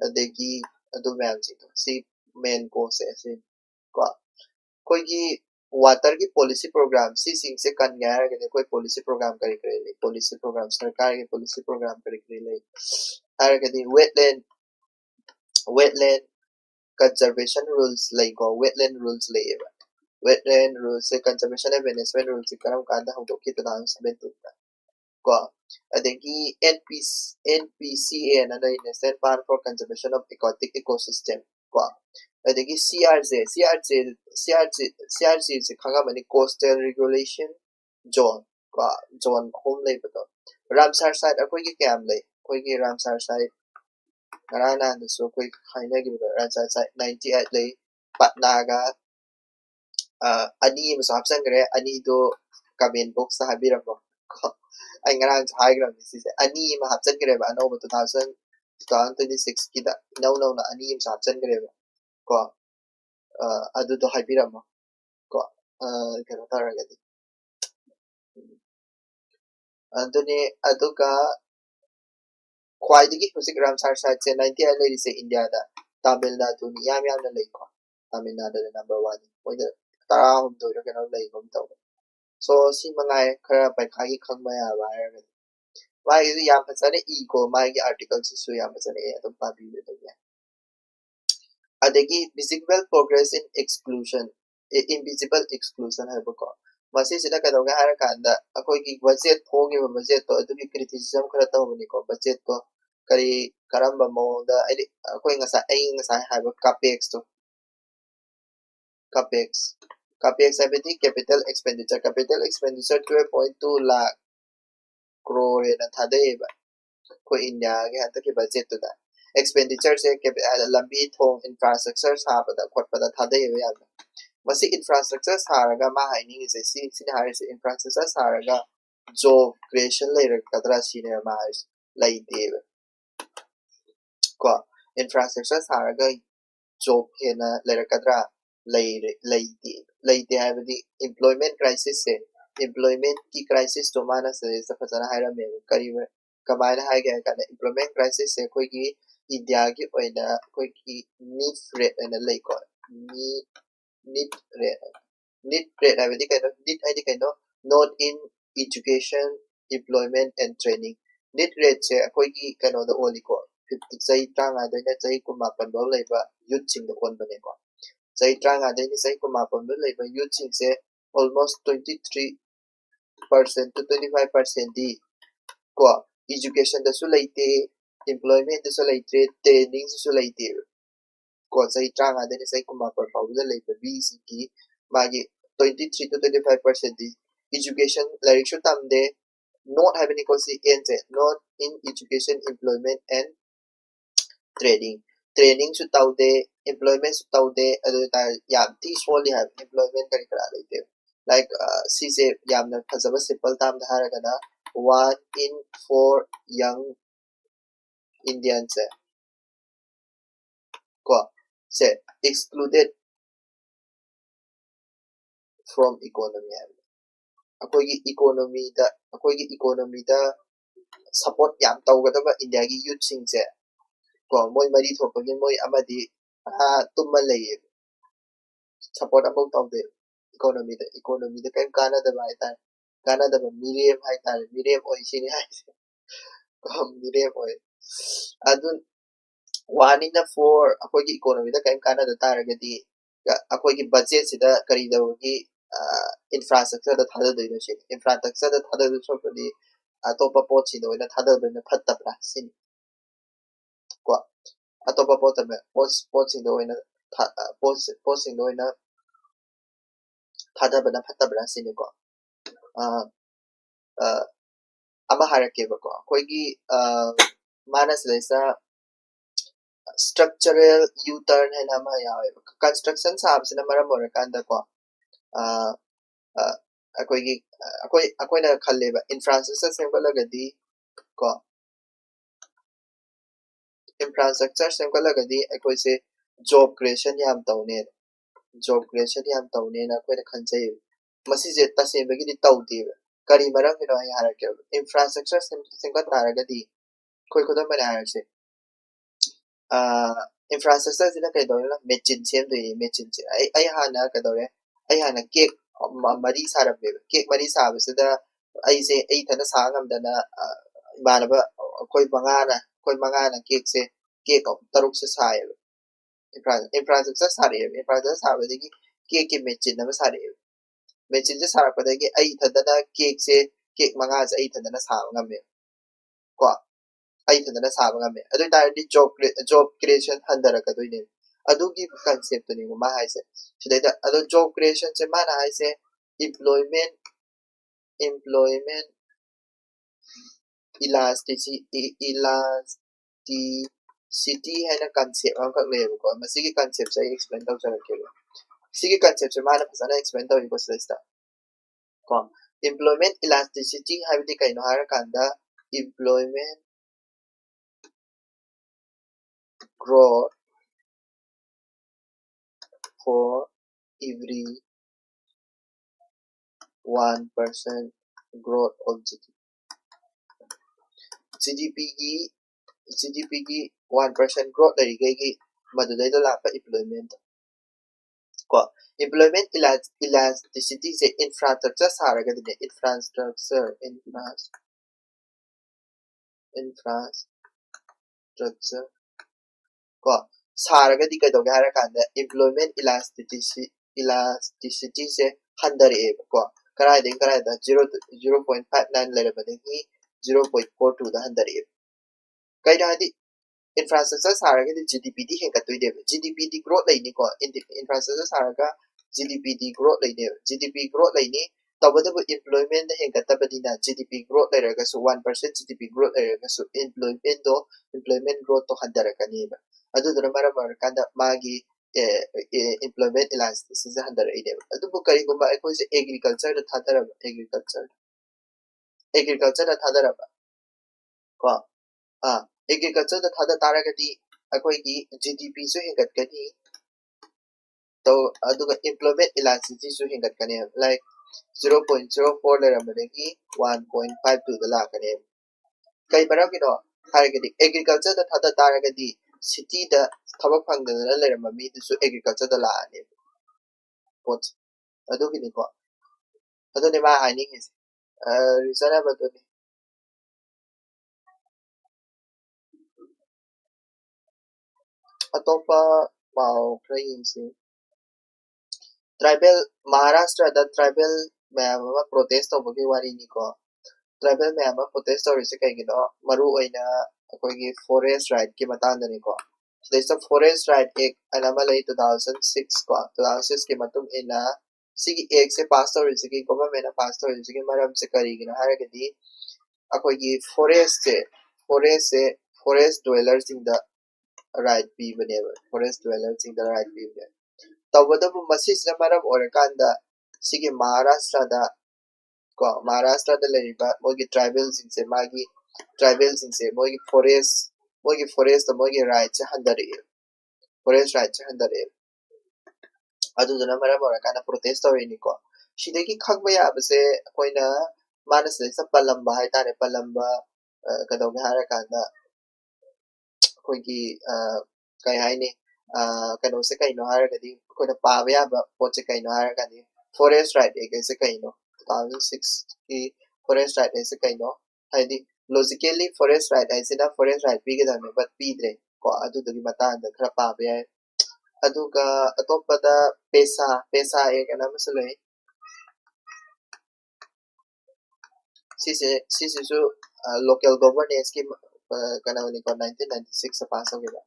adagi adu mayam jing si main ko se ko कोई water की policy programme सी सिंग से कन गया है कि कोई policy programme करे करे ले पॉलिसी प्रोग्राम सरकार के पॉलिसी प्रोग्राम करे करे ले हर कदी वेटलैंड कंजर्वेशन रूल्स लाइक को वेटलैंड रूल्स ले ये वेटलैंड रूल्स से कंजर्वेशन एंड मैनेजमेंट रूल्स से करम कांदा हम तो कितना समय तो को अदेगी NPCA na National Plan for Conservation of Aquatic Ecosystem ko adagi CRZ se khanga mani coastal regulation zone ko zone home lay bato Ramsar site akoi ki kam lay koi ki Ramsar site karana da so koi khaina gi Ramsar site 98 lay Patna ga ani masap sang gre ani do comment box sa habiram ko anh ngarang hai gram si se ani ma hapchan gre ba no 2026 ki da no na ani ma hapchan gre ba ko adu do haibirama ko kano taragadi adune aduga khwaidagi husik Ramsar site se 98 lady se India da Tamil Nadu ni yam na lay ko Tamil Nadu da number 1 moida tara hum do kano lay kom taw So si mangai khara pai khagi khangba ya ba ya mai is yam phasane ego mai gi articles su yam phasane adum pa bi le ya adagi visible progress in exclusion invisible exclusion hai ko masi sida ka doga har kanda akoi gi budget thogi ba budget to adumi criticism khara to ni ko budget to kari karamba mo da akoi ngasa hai ba capex to capex capex abeti capital expenditure 12.2 lakh crore na thade ba ko india ge hata ke budget to da expenditure se lambi thong infrastructure sa ba da khot pa da thade ba ya masi infrastructure saraga ma haini se si hari se infrastructure saraga job creation later kadra sine ma lai de ko infrastructure saraga job hena later kadra lai de habdi employment crisis se employment ki crisis to mana se fazana haira me kari kamaina hai ga kana employment crisis se koi ki india ki oina koi ki need rate and lai ko need rate need rate habdi kind of need id kind of not in education employment and training need rate se koi ki kind of the only ko 50 sai tanga da na sai ko mapan do lai ba youth sing the kon bane ko sai tanga da ni sai ko mapan do lai ba youth sing se almost 23% to 25% di ko education da su lai te employment da su lai te training su lai te ko sai tanga da ni sai ko mapan pa da lai ba bc ki magi 23 to 25% di education like should tam de not have any consequence not in education employment and training su taude employment su taude adu ta yam ti solely have employment kari kara leite like si se yam na phazaba simple tam da hara kana 1 in 4 young indians ko se excluded from economy economy da support yam tawgadaba india gi youth sing se ko moi mari thopagi moi amadi tumma lei support about tawde economy da kan kana da bai ta kana da miriam hai ta miriam oi sini hai ko miriam oi adun one in the four akogi economy da kan kana da taragadi akogi budget sida kari da gi infrastructure da thada doino shi infrastructure da thada do sopadi atopa pot si do na thada do na phatta pra sin ko atopa pot me pot si do na pot si do na thada bana phatta pra sin ko ama harake ba ko akogi manas lesa structural u-turn hai nama yawe construction sabsina maram orakanda ko akoina khalleba infrastructure semgalagadi ko infrastructure semgalagadi akoise job creation yam tawne na akoina khanjai masi je tasembagi di tawde kari maram no ai harake infrastructure semga taragadi koi kodam bana harase infrastructure sina kai dawla machine sem de machine se ai hana ka dawle ai hana cake mari sarab be cake mari sabe sida ai se ai thana sangam dana manaba koi mangana cake se cake of taruk se sai infrastructure sare infrastructure sabe de cake ke machine na sare machine se sara pada ki ai thana cake se cake manga se ai thana sa ngame ko ai thana sa ngame adu ta di job creation handara ka doine adugi concept ni ma haise sidai adu job creation se mana haise employment elasticity hai na concept ang kak level ko masigi concept sa explain daw sa kelo sige concept se mana pasana explain daw ko sa ko employment elasticity habiti kai no har kanda employment growth for every 1% growth of GDP की 1% growth dari gai madudai do lapa employment ko employment elasticity se infrastructure saraga dine infrastructure ko saraga di kaidoge harakanda employment elasticity se handare ko karai da 0.59 lerabadagi 0.42 da handare kai da di infrastructure saraga di GDP di hengatoi GDP di growth lai ni ko infrastructure saraga GDP di growth lai ne GDP growth lai ni tawadabu employment da hengatabadina GDP growth lai raga so 1% GDP growth lai raga so employment growth to handarakani ba adudura maramar magi employment elasticity handarai ne adubu karigumba aikoi se agriculture da thadara agriculture da thadara ko agriculture da thada taragadi akoi gi GDP so hengatkani तो अदुगा employment elasticity सु हिंगतकने like 0.04 लेरमदगी 1.52 दा लाकने कई बरा किनो हारगदी agriculture दा थादा तारगदी city दा थबक फंगदना लेरम मी दुसु agriculture दा लाने पोट अदुगिनी को अदुने मा हाइनिंग इज reasonable तो अतोपा पाव क्राइंसी ट्राइबल महाराष्ट्र दा ट्राइबल मैम प्रोटेस्ट तौबगी वारी निको ट्राइबल मैम प्रोटेस्ट तौरिसे कइगिनो मरु ओइना अखोइगी फॉरेस्ट राइट की मतांग निको देस फॉरेस्ट राइट एक अनामा लई 2006 को 2006 के मतुम इना सिगी एक से पास तौरिसे की गवर्नमेंट पास तौरिसे की मरम से करिगिनो हारगदी अखोइगी forest dwellers in the right पी बनेबा forest dwellers in the right पी बने तवदबु मसिसना मरम ओरकांदा सिगी महाराष्ट्र दा लेरिबा मोगी ट्राइबल सिंसे मोगी फॉरेस्ट मोगी राइट से हंदरे फॉरेस्ट राइट से हंदरे अदुदना मरम ओरकांदा प्रोटेस्ट तौरिनिको शिदेगी खगबा याबसे कोइना मानस से पलंबा हाय तारे पलंबा कदोगे हारकांदा कोइगी kai haini kano se kai no haragadi ko na paaba yaba poche kai no haragadi forest right ek se kai no 2006 ki forest right se kai no haidi logically forest right ai se na forest right bi ga me but pi dre ko adu dugi mata da khara paaba ya adu ka atopada pesa ek ana masale si su local governance ki kana ni ko 1996 sa pass ho gaya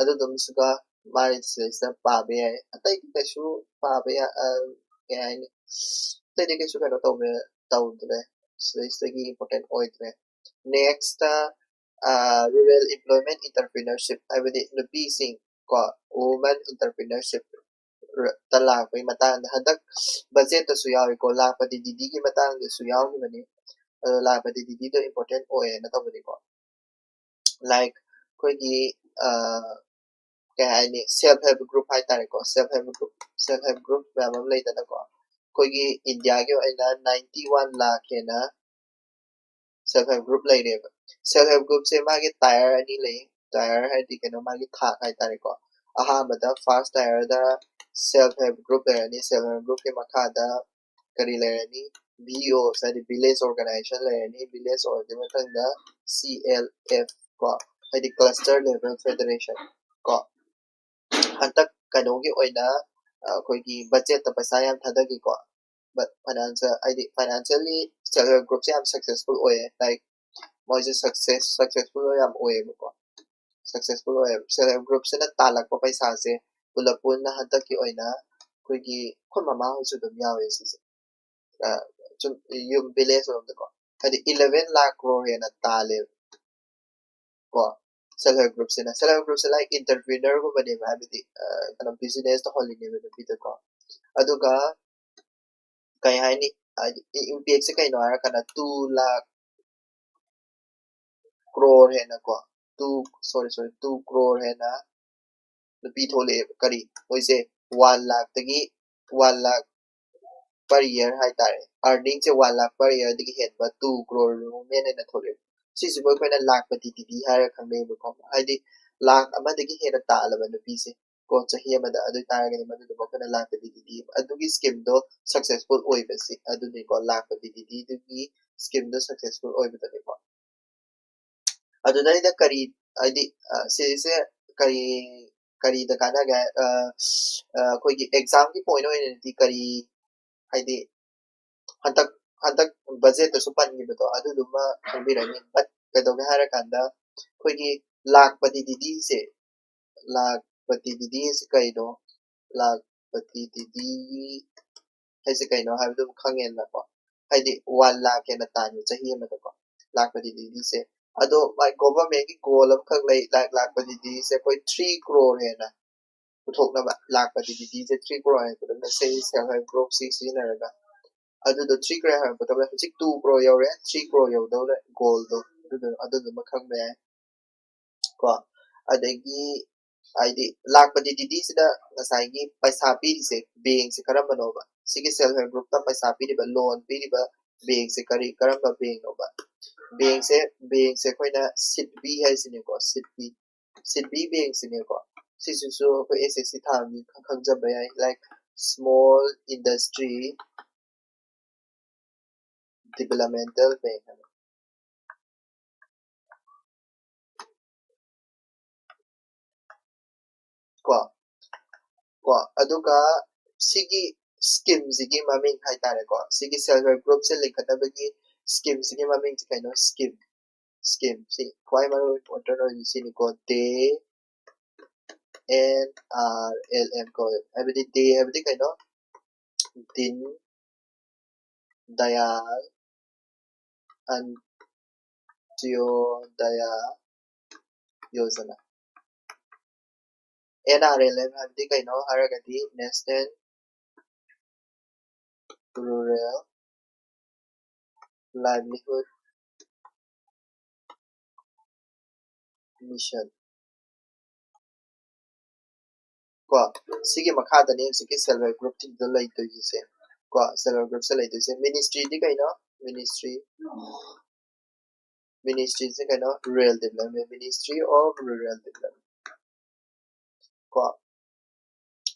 adu dum suka mari se pabe atai kesu pabe yani tadi kesu kana tawdre segi important oitre next rural employment entrepreneurship abadi nupi sing ko women entrepreneurship tala ko matang hadak budget to suyaw ko la pati didi ki matang suyaw ki mani la pati didi to important oe na tawdi ko like koi gi kaya self help group hai tare ko self help group ma'am lai ta ko koi gi india ke aina 91 lakh ke na self help group lai re self help group se ma ge tire ani lai tire hai di ke no ma ge thak hai tare ko aha mada first tire da self help group le ani self help group ke makha da kari le ani BO sari village organization le ani village organization da CLF ko hai di cluster level federation ko hantak kanogi oina koigi budget ta paisa yam thadagi ko but financially self help group se am successful oye like moi je successful yam oye ko successful oye self help group se na talak pa paisa se pulapun na hantak ki oina koigi khon mama ho su dum yawe si chum yum village ko hadi 11 lakh crore na tale ko self help group se like entrepreneur ko bane ba habiti kanam business to holi ne ba bito ko aduga kai haini impact se kai no ara kana 2 lakh crore hai na ko 2 crore hai na nupi thole kari oise 1 lakh tagi 1 lakh per year hai tare earning se 1 lakh per year digi het ba 2 crore men na thole sisi boy ko na lakh pati tidi hara khangne ba ko ai di lakh ama digi hera ta la ba nupi se ko chahi amada adu taragani madu bakana lakpa DDD adugi scheme do successful oibasi aduni ko lakpa DDD dugi scheme do successful oibadani ko adunai da kari adi se kari kari da kana ga koi gi exam ki point oine di kari haidi hantak hantak budget to supan gi beto adu duma khambirani but kadoga hara kanda koi gi lakpa DDD se lakpa DDD se kaino lakpa DDD haise kaino habdu khangen na ko haidi 1 lakh na tanu chahi amada ko lakpa DDD se ado my government ki goal am khak lai lakpa DDD se koi 3 crore hai na puthok na ba lakpa DDD se 3 crore hai to na se self help group si na raga adu do 3 crore hai to ba 2 crore yaw re 3 crore yaw do goal do adu makhang me ko adagi id lakpa DDD sida ngasai gi paisa pi se bank se karamba no ba sigi self help group ta paisa pi ba loan pi ba bank se kari karamba bank no ba bank se koina sit b hai sine ko sit b bank sine ko sisu so ko SSC tham ni khang jab ba like small industry developmental bank ko ko aduga sigi scheme sigi maming hai tare ko sigi self help group se linkadabagi scheme sigi maming kaino scheme si kwai maru important oi sini ko day NRLM ko every day every kaino din dayal Antyodaya Yojana NRLM every kaino haragati National Rural Livelihood Mission ko sigi makhada ne sigi self help group tin do lai to se ko self help group se lai to se ministry di kaino ministry se kaino rural development ministry of rural development ko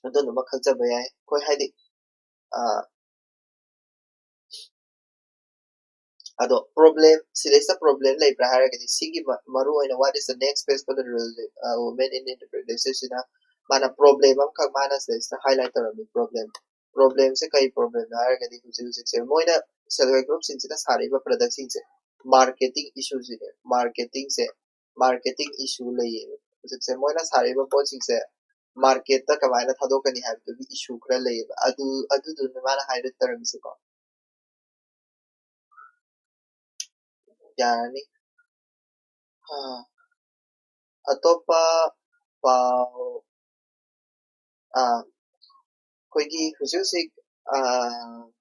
ado no makhajja bayai koi haidi ado problem silesa problem lai prahara gadi sigi maru oina what is the next phase for the rural women in entrepreneurship sina mana problem am khak mana se highlight tarami problem se kai problem hara gadi husi se moina self help group sin sina sari ba product sin se marketing issues ne marketing issue lai se moina sari ba pot sin se market ta kamaina thadokani habtu bi issue kra lai adu du mana highlight tarami se ko yani atopa pau koigi husi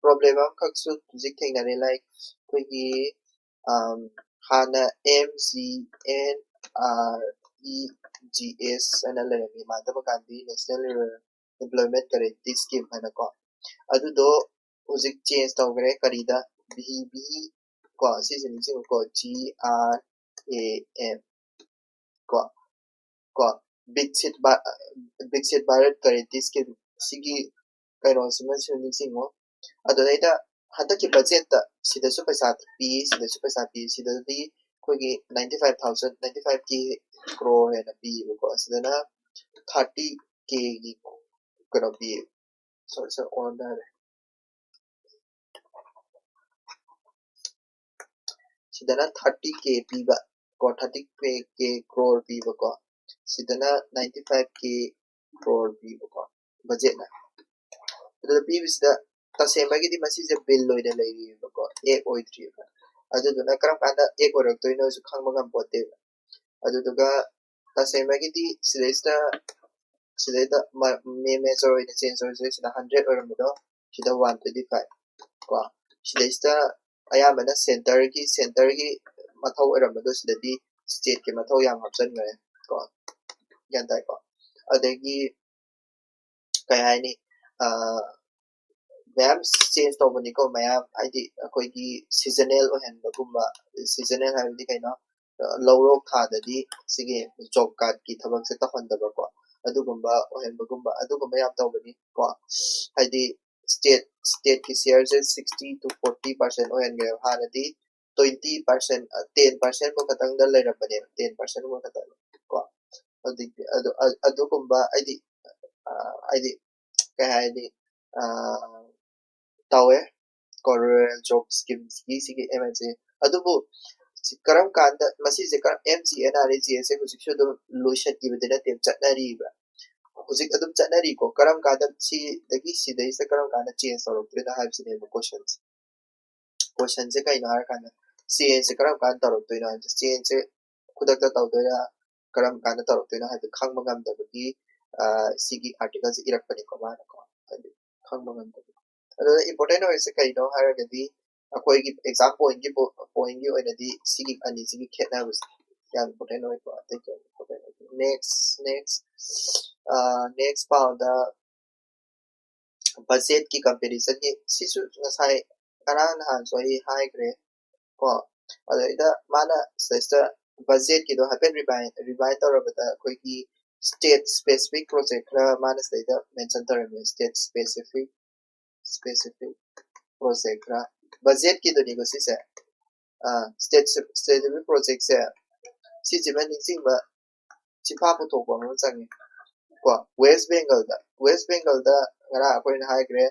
problem am kaksu zik thengnare like koigi hana MGNREGS ana lerami Mahatma Gandhi National Employment Guarantee Scheme hana ko adu do husi change tawgre karida BB ko season ko GRAM ko big set Bharat Guarantee Scheme sigi kaino sima singo adoida handaki budget ta sidasu paisa pi sidadi koigi 95k crore hai na pi ko sidana 30k gi karo pi so on da sidana 30k pi ba ko 30k crore pi ba ko sidana 95k crore pi ba ko budget na ado pi bisda tasembagi di masi je bill loida lai ba ko ek oi 3 ba adu duna karam kanda ek orak to ino su khangma gam pote adu duga tasembagi di sidesta me measure oina change oi sida 100 oram do sida 125 ko sidesta ayamana center gi mathau oram do sida di state ke mathau yam hapsan ngare ko yan dai ko adagi kai hai ni mayam change tawbani ko mayam aidi akoigi seasonal ohenba gumba seasonal haibdi kaino lawrok tha dadi sige job card ki thabak se tahondaba ko ꯑꯗꯨꯒꯨꯝꯕ ꯑꯣꯏꯍꯟꯕꯒꯨꯝꯕ ꯑꯗꯨꯒꯨꯝꯕ ꯌꯥꯝ ꯇꯧꯕꯅꯤ ꯀꯣ ꯍꯥꯏꯗꯤ ꯁ꯭ꯇꯦꯠꯀꯤ ꯁꯤꯌꯔꯁꯦ 60 to 40% ꯑꯣꯏꯍꯟꯈ꯭ꯔꯦꯕ ꯍꯥꯟꯅꯗꯤ 20% 10% ꯐꯥꯎ ꯈꯛꯇꯪꯗ ꯂꯩꯔꯝꯕꯅꯦꯕ 10% ꯐꯥꯎ ꯈꯛꯇꯪ ꯀꯣ ꯍꯧꯖꯤꯛꯇꯤ ꯑꯗꯨꯒꯨꯝꯕ ꯍꯥꯏꯗꯤ ꯀꯩ ꯍꯥꯏꯅꯤ ꯇꯧꯋꯦ ꯀꯣ ꯔꯨꯔꯦꯜ ꯖꯣꯕ ꯁ꯭ꯀꯤꯝꯒꯤ ꯁꯤꯒꯤ MNC ꯑꯗꯨꯕꯨ ꯀꯔꯝ ꯀꯥꯟꯗ ꯃꯁꯤꯁꯦ MGNREGA ꯍꯧꯖꯤꯛꯁꯨ ꯑꯗꯨꯝ ꯂꯣꯏꯁꯤꯟꯈꯤꯕꯗꯤ ꯅꯠꯇꯦ ꯆꯠꯅꯔꯤꯕ ꯍꯧꯖꯤꯛ ꯑꯗꯨꯝ ꯆꯠꯅꯔꯤꯀꯣ ꯀꯔꯝ ꯀꯥꯟꯗ ꯁꯤꯗꯩꯁꯤꯗ ꯀꯔꯝ ꯀꯥꯟꯗ ꯆꯦꯟꯖ ꯇꯧꯔꯛꯇꯣꯏꯅꯣ ꯍꯥꯏꯕꯁꯤꯅꯦꯕ ꯀꯣꯏꯁꯟꯁꯦ ꯀꯩꯅꯣ ꯍꯥꯏꯔꯀꯥꯟꯗ ꯆꯦꯟꯖꯁꯦ ꯀꯔꯝ ꯀꯥꯟꯗ ꯇꯧꯔꯛꯇꯣꯏꯅꯣ ꯍꯥꯏꯕꯁꯦ ꯆꯦꯟꯖꯁꯦ ꯈꯨꯗꯛꯇ ꯇꯧꯗꯣꯏꯔꯥ ꯀꯔꯝ ꯀꯥꯟꯗ ꯇꯧꯔꯛꯇꯣꯏꯅꯣ ꯍꯥꯏꯕꯗꯨ ꯈꯪꯕ ꯉꯝꯗꯕꯒꯤ ꯁꯤꯒꯤ ꯑꯥꯔꯇꯤꯀꯜꯁꯦ ꯏꯔꯛꯄꯅꯤꯀꯣ ꯃꯥꯅꯀꯣ ꯍꯥꯏꯗꯤ ꯈꯪꯕ ꯉꯝꯗꯕꯒꯤ ꯑꯗꯨꯗ ꯏꯝꯄꯣꯔꯇꯦꯟ ꯑꯣꯏꯔꯤꯁꯦ ꯀꯩꯅꯣ ꯍꯥꯏꯔꯒꯗꯤ ꯑꯩꯈꯣꯏꯒꯤ ꯑꯦꯛꯖꯥꯝ ꯄꯣꯏꯟꯒꯤ ꯑꯣꯏꯅꯗꯤ ꯁꯤꯒꯤ ꯑꯅꯤꯁꯤꯒꯤ ꯈꯦꯠꯅꯕꯁꯦ ꯌꯥꯝ ꯏꯝꯄꯣꯔꯇꯦꯟ ꯑꯣꯏꯀꯣ ꯑꯇꯩ ꯏꯝꯄꯣꯔꯇꯦꯟ ꯑꯣꯏ ꯅꯦꯛꯁ ꯄꯥꯎꯗ ꯕꯖꯦꯠꯀꯤ ꯀꯝꯄꯦꯔꯤꯖꯟꯒꯤ ꯁꯤꯁꯨ ꯉꯁꯥꯏ ꯉꯔꯥꯡ ꯅꯍꯥꯟꯁꯨ ꯑꯩ ꯍꯥꯏꯈ꯭ꯔꯦ ꯀꯣ ꯑꯗꯩꯗ ꯃꯥꯅ ꯁꯤꯗꯩꯁꯤꯗ ꯕꯖꯦꯠꯀꯤꯗꯣ ꯍꯥꯏꯐꯦꯠ ꯔꯤꯚꯥꯏꯟ ꯇꯧꯔꯕꯗ ꯑꯩꯈꯣꯏꯒꯤ ꯁ꯭ꯇꯦꯠ ꯁ꯭ꯄꯦꯁꯤꯐꯤꯛ ꯄ꯭ꯔꯣꯖꯦꯛ ꯈꯔ ꯃꯥꯅ ꯁꯤꯗꯩꯗ ꯃꯦꯟꯁꯟ ꯇꯧꯔꯝꯃꯦ ꯁ꯭ꯇꯦꯠ ꯁ꯭ꯄꯦꯁꯤꯐꯤꯛ ꯄ꯭ꯔꯣꯖꯦꯛ ꯈꯔ ꯕꯖꯦꯠꯀꯤꯗꯨꯅꯤꯀꯣ ꯁꯤꯁꯦ ꯁ꯭ꯇꯦꯠ ꯁ꯭ꯄꯦꯁꯤꯐꯤꯛ ꯄ꯭ꯔꯣꯖꯦꯛꯁꯦ ꯁꯤꯁꯤꯃ ꯅꯤꯡꯁꯤꯡꯕ ꯆꯤꯐꯥ ꯄꯨꯊꯣꯛꯄ ꯑꯃ ꯆꯪꯉꯤ ꯀꯣ ꯋꯦꯁ ꯕꯦꯡꯒꯜꯗ ꯉꯔꯥꯡ ꯑꯩꯈꯣꯏꯅ ꯍꯥꯏꯈ꯭ꯔꯦ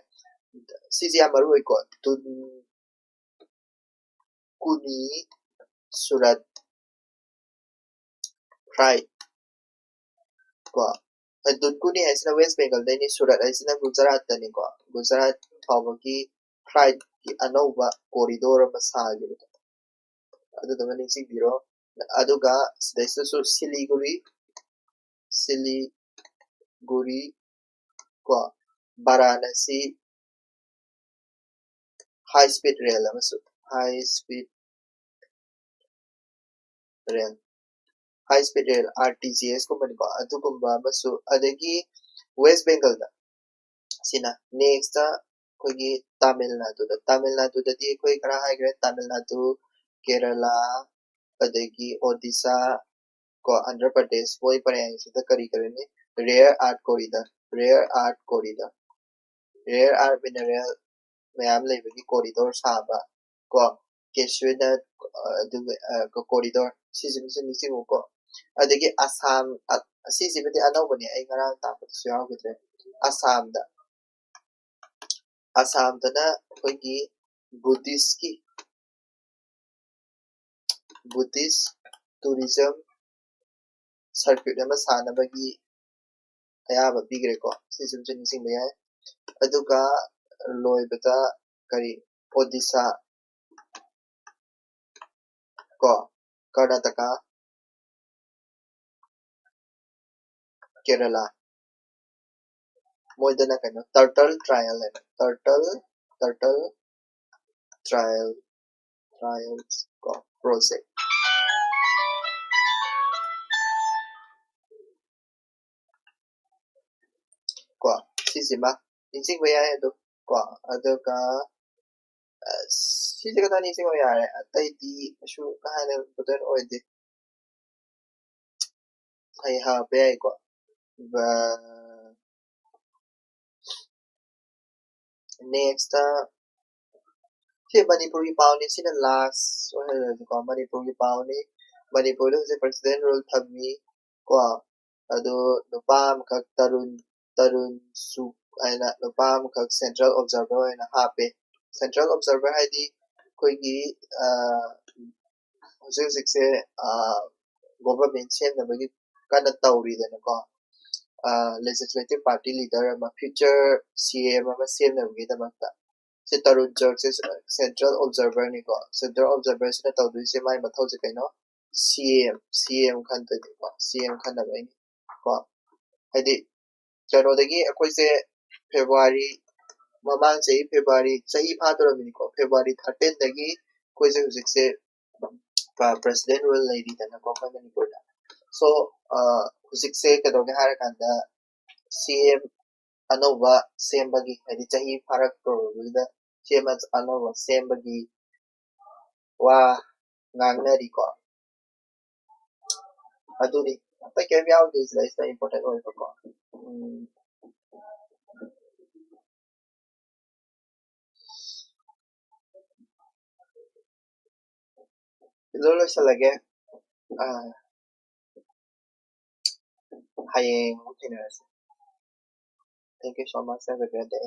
ꯁꯤꯁꯦ ꯌꯥꯝ ꯃꯔꯨ ꯑꯣꯏꯀꯣ ꯀꯨꯅꯤ ꯁꯨꯔꯠ ꯈ꯭ꯔꯥꯏ ꯀꯣ ꯗꯨꯟꯀꯨꯅꯤ ꯍꯥꯏꯁꯤꯅ ꯋꯦꯁ ꯕꯦꯡꯒꯜꯗꯩꯅꯤ ꯁꯨꯔꯠ ꯍꯥꯏꯁꯤꯅ ꯒꯨꯖꯔꯥꯠꯇꯅꯤꯀꯣ ꯒꯨꯖꯔꯥꯠ ꯐꯥꯎꯕꯒꯤ ꯐ꯭ꯂꯥꯏꯠꯀꯤ ꯑꯅꯧꯕ ꯀꯣꯔꯤꯗꯣꯔ ꯑꯃ ꯁꯥꯈꯤꯕꯗꯣ ꯑꯗꯨꯗꯨꯃ ꯅꯤꯡꯁꯤꯡꯕꯤꯔꯣ ꯑꯗꯨꯒ ꯁꯤꯗꯩꯁꯤꯗꯁꯨ ꯁꯤꯂꯤꯒꯨꯔꯤ ꯀꯣ ꯕꯥꯔꯥꯅꯁꯤ ꯍꯥꯏ ꯁ꯭ꯄꯤड ꯔꯦꯜ ꯑꯃꯁꯨ ꯍꯥꯏ ꯁ꯭ꯄꯤड ꯔꯦꯜ RTGS ꯀꯨꯝꯕꯅꯤꯀꯣ ꯑꯗꯨꯒꯨꯝꯕ ꯑꯃꯁꯨ ꯑꯗꯒꯤ ꯋꯦꯁ ꯕꯦꯡꯒꯜꯗ ꯁꯤꯅ ꯅꯦꯛꯁꯇ ꯑꯩꯈꯣꯏꯒꯤ ꯇꯥꯃꯤꯜ ꯅꯥꯗꯨꯗꯗꯤ ꯑꯩꯈꯣꯏ ꯈꯔ ꯍꯥꯏꯈ꯭ꯔꯦ ꯇꯥꯃꯤꯜ ꯅꯥꯗꯨ ꯀꯦꯔꯂꯥ ꯑꯗꯒꯤ ꯑꯣꯗꯤꯁꯥ ꯀꯣ ꯑꯟꯙ꯭ꯔ ꯄ꯭ꯔꯗꯦꯁ ꯃꯣꯏ ꯄꯔꯦꯡꯁꯤꯗ ꯀꯔꯤ ꯀꯔꯤꯅꯤ ꯔꯦꯌꯔ ꯑꯥꯔꯠ ꯃꯤꯅꯔꯦꯜ ꯃꯌꯥꯝ ꯂꯩꯕꯒꯤ ꯀꯣꯔꯤꯗꯣꯔ ꯁꯥꯕ ꯀꯣ ꯀꯦꯁ꯭ꯋꯦꯅꯠ ꯑꯗꯨꯒ ꯀꯣꯔꯤꯗꯣꯔ ꯁꯤꯁꯤꯃꯁꯨ ꯅꯤꯡꯁꯤꯡꯉꯨꯀꯣ ꯑꯗꯒꯤ ꯑꯁꯥꯝ ꯑꯁꯤꯁꯤꯃꯗꯤ ꯑꯅꯧꯕꯅꯤ ꯑꯩ ꯉꯔꯥꯡ ꯇꯥꯛꯄꯗꯁꯨ ꯌꯥꯎꯈꯤꯗ꯭ꯔꯦ ꯑꯁꯥꯝꯗꯅ ꯑꯩꯈꯣꯏꯒꯤ ꯕꯨddhist ꯇꯨꯔꯤꯖꯝ ꯁꯔꯀ꯭ꯌꯨꯠ ꯑꯃ ꯁꯥꯅꯕꯒꯤ ꯑꯌꯥꯕ ꯄꯤꯈ꯭ꯔꯦꯀꯣ ꯁꯤꯁꯤꯃꯁꯨ ꯅꯤꯡꯁꯤꯡꯕ ꯌꯥꯏ ꯑꯗꯨꯒ ꯂꯣꯏꯕꯗ ꯑꯣꯗꯤꯁꯥ ꯀꯣ ꯀꯔꯅꯥꯇꯀꯥ ꯀꯦꯔꯂꯥ ꯃꯣꯏꯗꯅ ꯀꯩꯅꯣ ꯇꯔꯇꯜ ꯇ꯭ꯔꯥꯌꯜ ꯍꯥꯏꯅ ꯇꯔꯇꯜ ꯇ꯭ꯔꯥꯌꯜꯁ ꯀꯣ ꯄ꯭ꯔꯣꯖꯦꯛ ꯀꯣ ꯁꯤꯁꯤꯃ ꯅꯤꯡꯁꯤꯡꯕ ꯌꯥꯏ ꯑꯗꯨꯝ ꯀꯣ ꯑꯗꯨꯒ ꯁꯤꯁꯦ ꯈꯛꯇ ꯅꯤꯡꯁꯤꯡꯕ ꯌꯥꯔꯦ ꯑꯇꯩꯗꯤ ꯀꯩꯁꯨ ꯀꯥ ꯍꯦꯟꯅ ꯏꯝꯄꯣꯔꯇꯦꯟ ꯑꯣꯏꯗꯦ ꯑꯩ ꯍꯥꯞꯄ ꯌꯥꯏꯀꯣ ꯅꯦꯛꯁꯇ ꯁꯤ ꯃꯅꯤꯄꯨꯔꯒꯤ ꯄꯥꯎꯅꯤ ꯁꯤꯅ ꯂꯥꯁ ꯑꯣꯏꯍꯜꯂꯁꯤꯀꯣ ꯃꯅꯤꯄꯨꯔꯒꯤ ꯄꯥꯎꯅꯤ ꯃꯅꯤꯄꯨꯔꯗ ꯍꯧꯖꯤꯛ ꯄ꯭ꯔꯁꯤꯗꯦꯟ ꯔꯨꯜ ꯊꯝꯃꯤ ꯀꯣ ꯑꯗꯨ ꯅꯨꯄꯥ ꯑꯃꯈꯛ ꯇꯔꯨꯟ ꯁꯨꯛ ꯍꯥꯏꯅ ꯅꯨꯄꯥ ꯑꯃꯈꯛ ꯁꯦꯟꯇ꯭ꯔꯦꯜ ꯑꯣꯕꯖꯔꯚꯔ ꯑꯣꯏꯅ ꯍꯥꯞꯄꯦ ꯁꯦꯟꯇ꯭ꯔꯦꯜ ꯑꯣꯕꯖꯔꯚꯔ ꯍꯥꯏꯗꯤ ꯑꯩꯈꯣꯏꯒꯤ ꯍꯧꯖꯤꯛꯁꯦ ꯒꯣꯚꯔꯟꯃꯦꯟꯠ ꯁꯦꯝꯅꯕꯒꯤ ꯀꯟꯅ ꯇꯧꯔꯤꯗꯅꯀꯣ ꯂꯦꯖꯤꯁꯂꯦꯇꯤꯚ ꯄꯥꯔꯇꯤ ꯂꯤꯗꯔ ꯑꯃ ꯐ꯭ꯌꯨꯆꯔ CM ꯑꯃ ꯁꯦꯝꯅꯕꯒꯤꯗꯃꯛꯇ ꯁꯤ ꯇꯔꯨꯟ ꯆꯔꯛꯁꯦ ꯁꯦꯟꯇ꯭ꯔꯦꯜ ꯑꯣꯕꯖꯔꯚꯔꯅꯤꯀꯣ ꯁꯦꯟꯇ꯭ꯔꯦꯜ ꯑꯣꯕꯖꯔꯚꯔꯁꯤꯅ ꯇꯧꯗꯣꯏꯁꯦ ꯃꯥꯏ ꯃꯊꯧꯁꯦ ꯀꯩꯅꯣ CM ꯈꯟꯗꯣꯏꯅꯤꯀꯣ CM ꯈꯟꯅꯕꯩꯅꯤ ꯀꯣ ꯍꯥꯏꯗꯤ ꯀꯩꯅꯣꯗꯒꯤ ꯑꯩꯈꯣꯏꯁꯦ ꯐꯦꯕ꯭ꯔꯨꯋꯥꯔꯤ ꯃꯃꯥꯡ ꯆꯍꯤ ꯐꯦꯕ꯭ꯔꯨꯋꯥꯔꯤ ꯆꯍꯤ ꯐꯥꯗꯣꯔꯝꯃꯤꯅꯤꯀꯣ ꯐꯦꯕ꯭ꯔꯨꯋꯥꯔꯤ 13ꯗꯒꯤ ꯑꯩꯈꯣꯏꯁꯦ ꯍꯧꯖꯤꯛꯁꯦ ꯄ꯭ꯔꯁꯤꯗꯦꯟ ꯔꯨꯜ ꯂꯩꯔꯤꯗꯅꯀꯣ ꯑꯩꯈꯣꯏ ꯃꯅꯤꯄꯨꯔꯗ ꯁꯣ ꯍꯧꯖꯤꯛꯁꯦ ꯀꯩꯗꯧꯒꯦ ꯍꯥꯏꯔꯀꯥꯟꯗ CM ꯑꯅꯧꯕ ꯁꯦꯝꯕꯒꯤ ꯍꯥꯏꯗꯤ ꯆꯍꯤ ꯐꯥꯔꯛꯇꯧꯕꯗꯨꯗ CM ꯑꯅꯧꯕ ꯁꯦꯝꯕꯒꯤ ꯋꯥ ꯉꯥꯡꯅꯔꯤꯀꯣ ꯑꯗꯨꯅꯤ ꯑꯇꯩ ꯀꯩꯝ ꯌꯥꯎꯗꯦ ꯁꯤꯗꯩꯁꯤꯗ ꯏꯝꯄꯣꯔꯇꯦꯟ ꯑꯣꯏꯕꯀꯣ ꯂꯣꯏꯁꯜꯂꯒꯦ ꯍꯌꯦꯡ ꯑꯃꯨꯛ ꯊꯦꯡꯅꯔꯁꯤ. Thank you so much. Have a great day.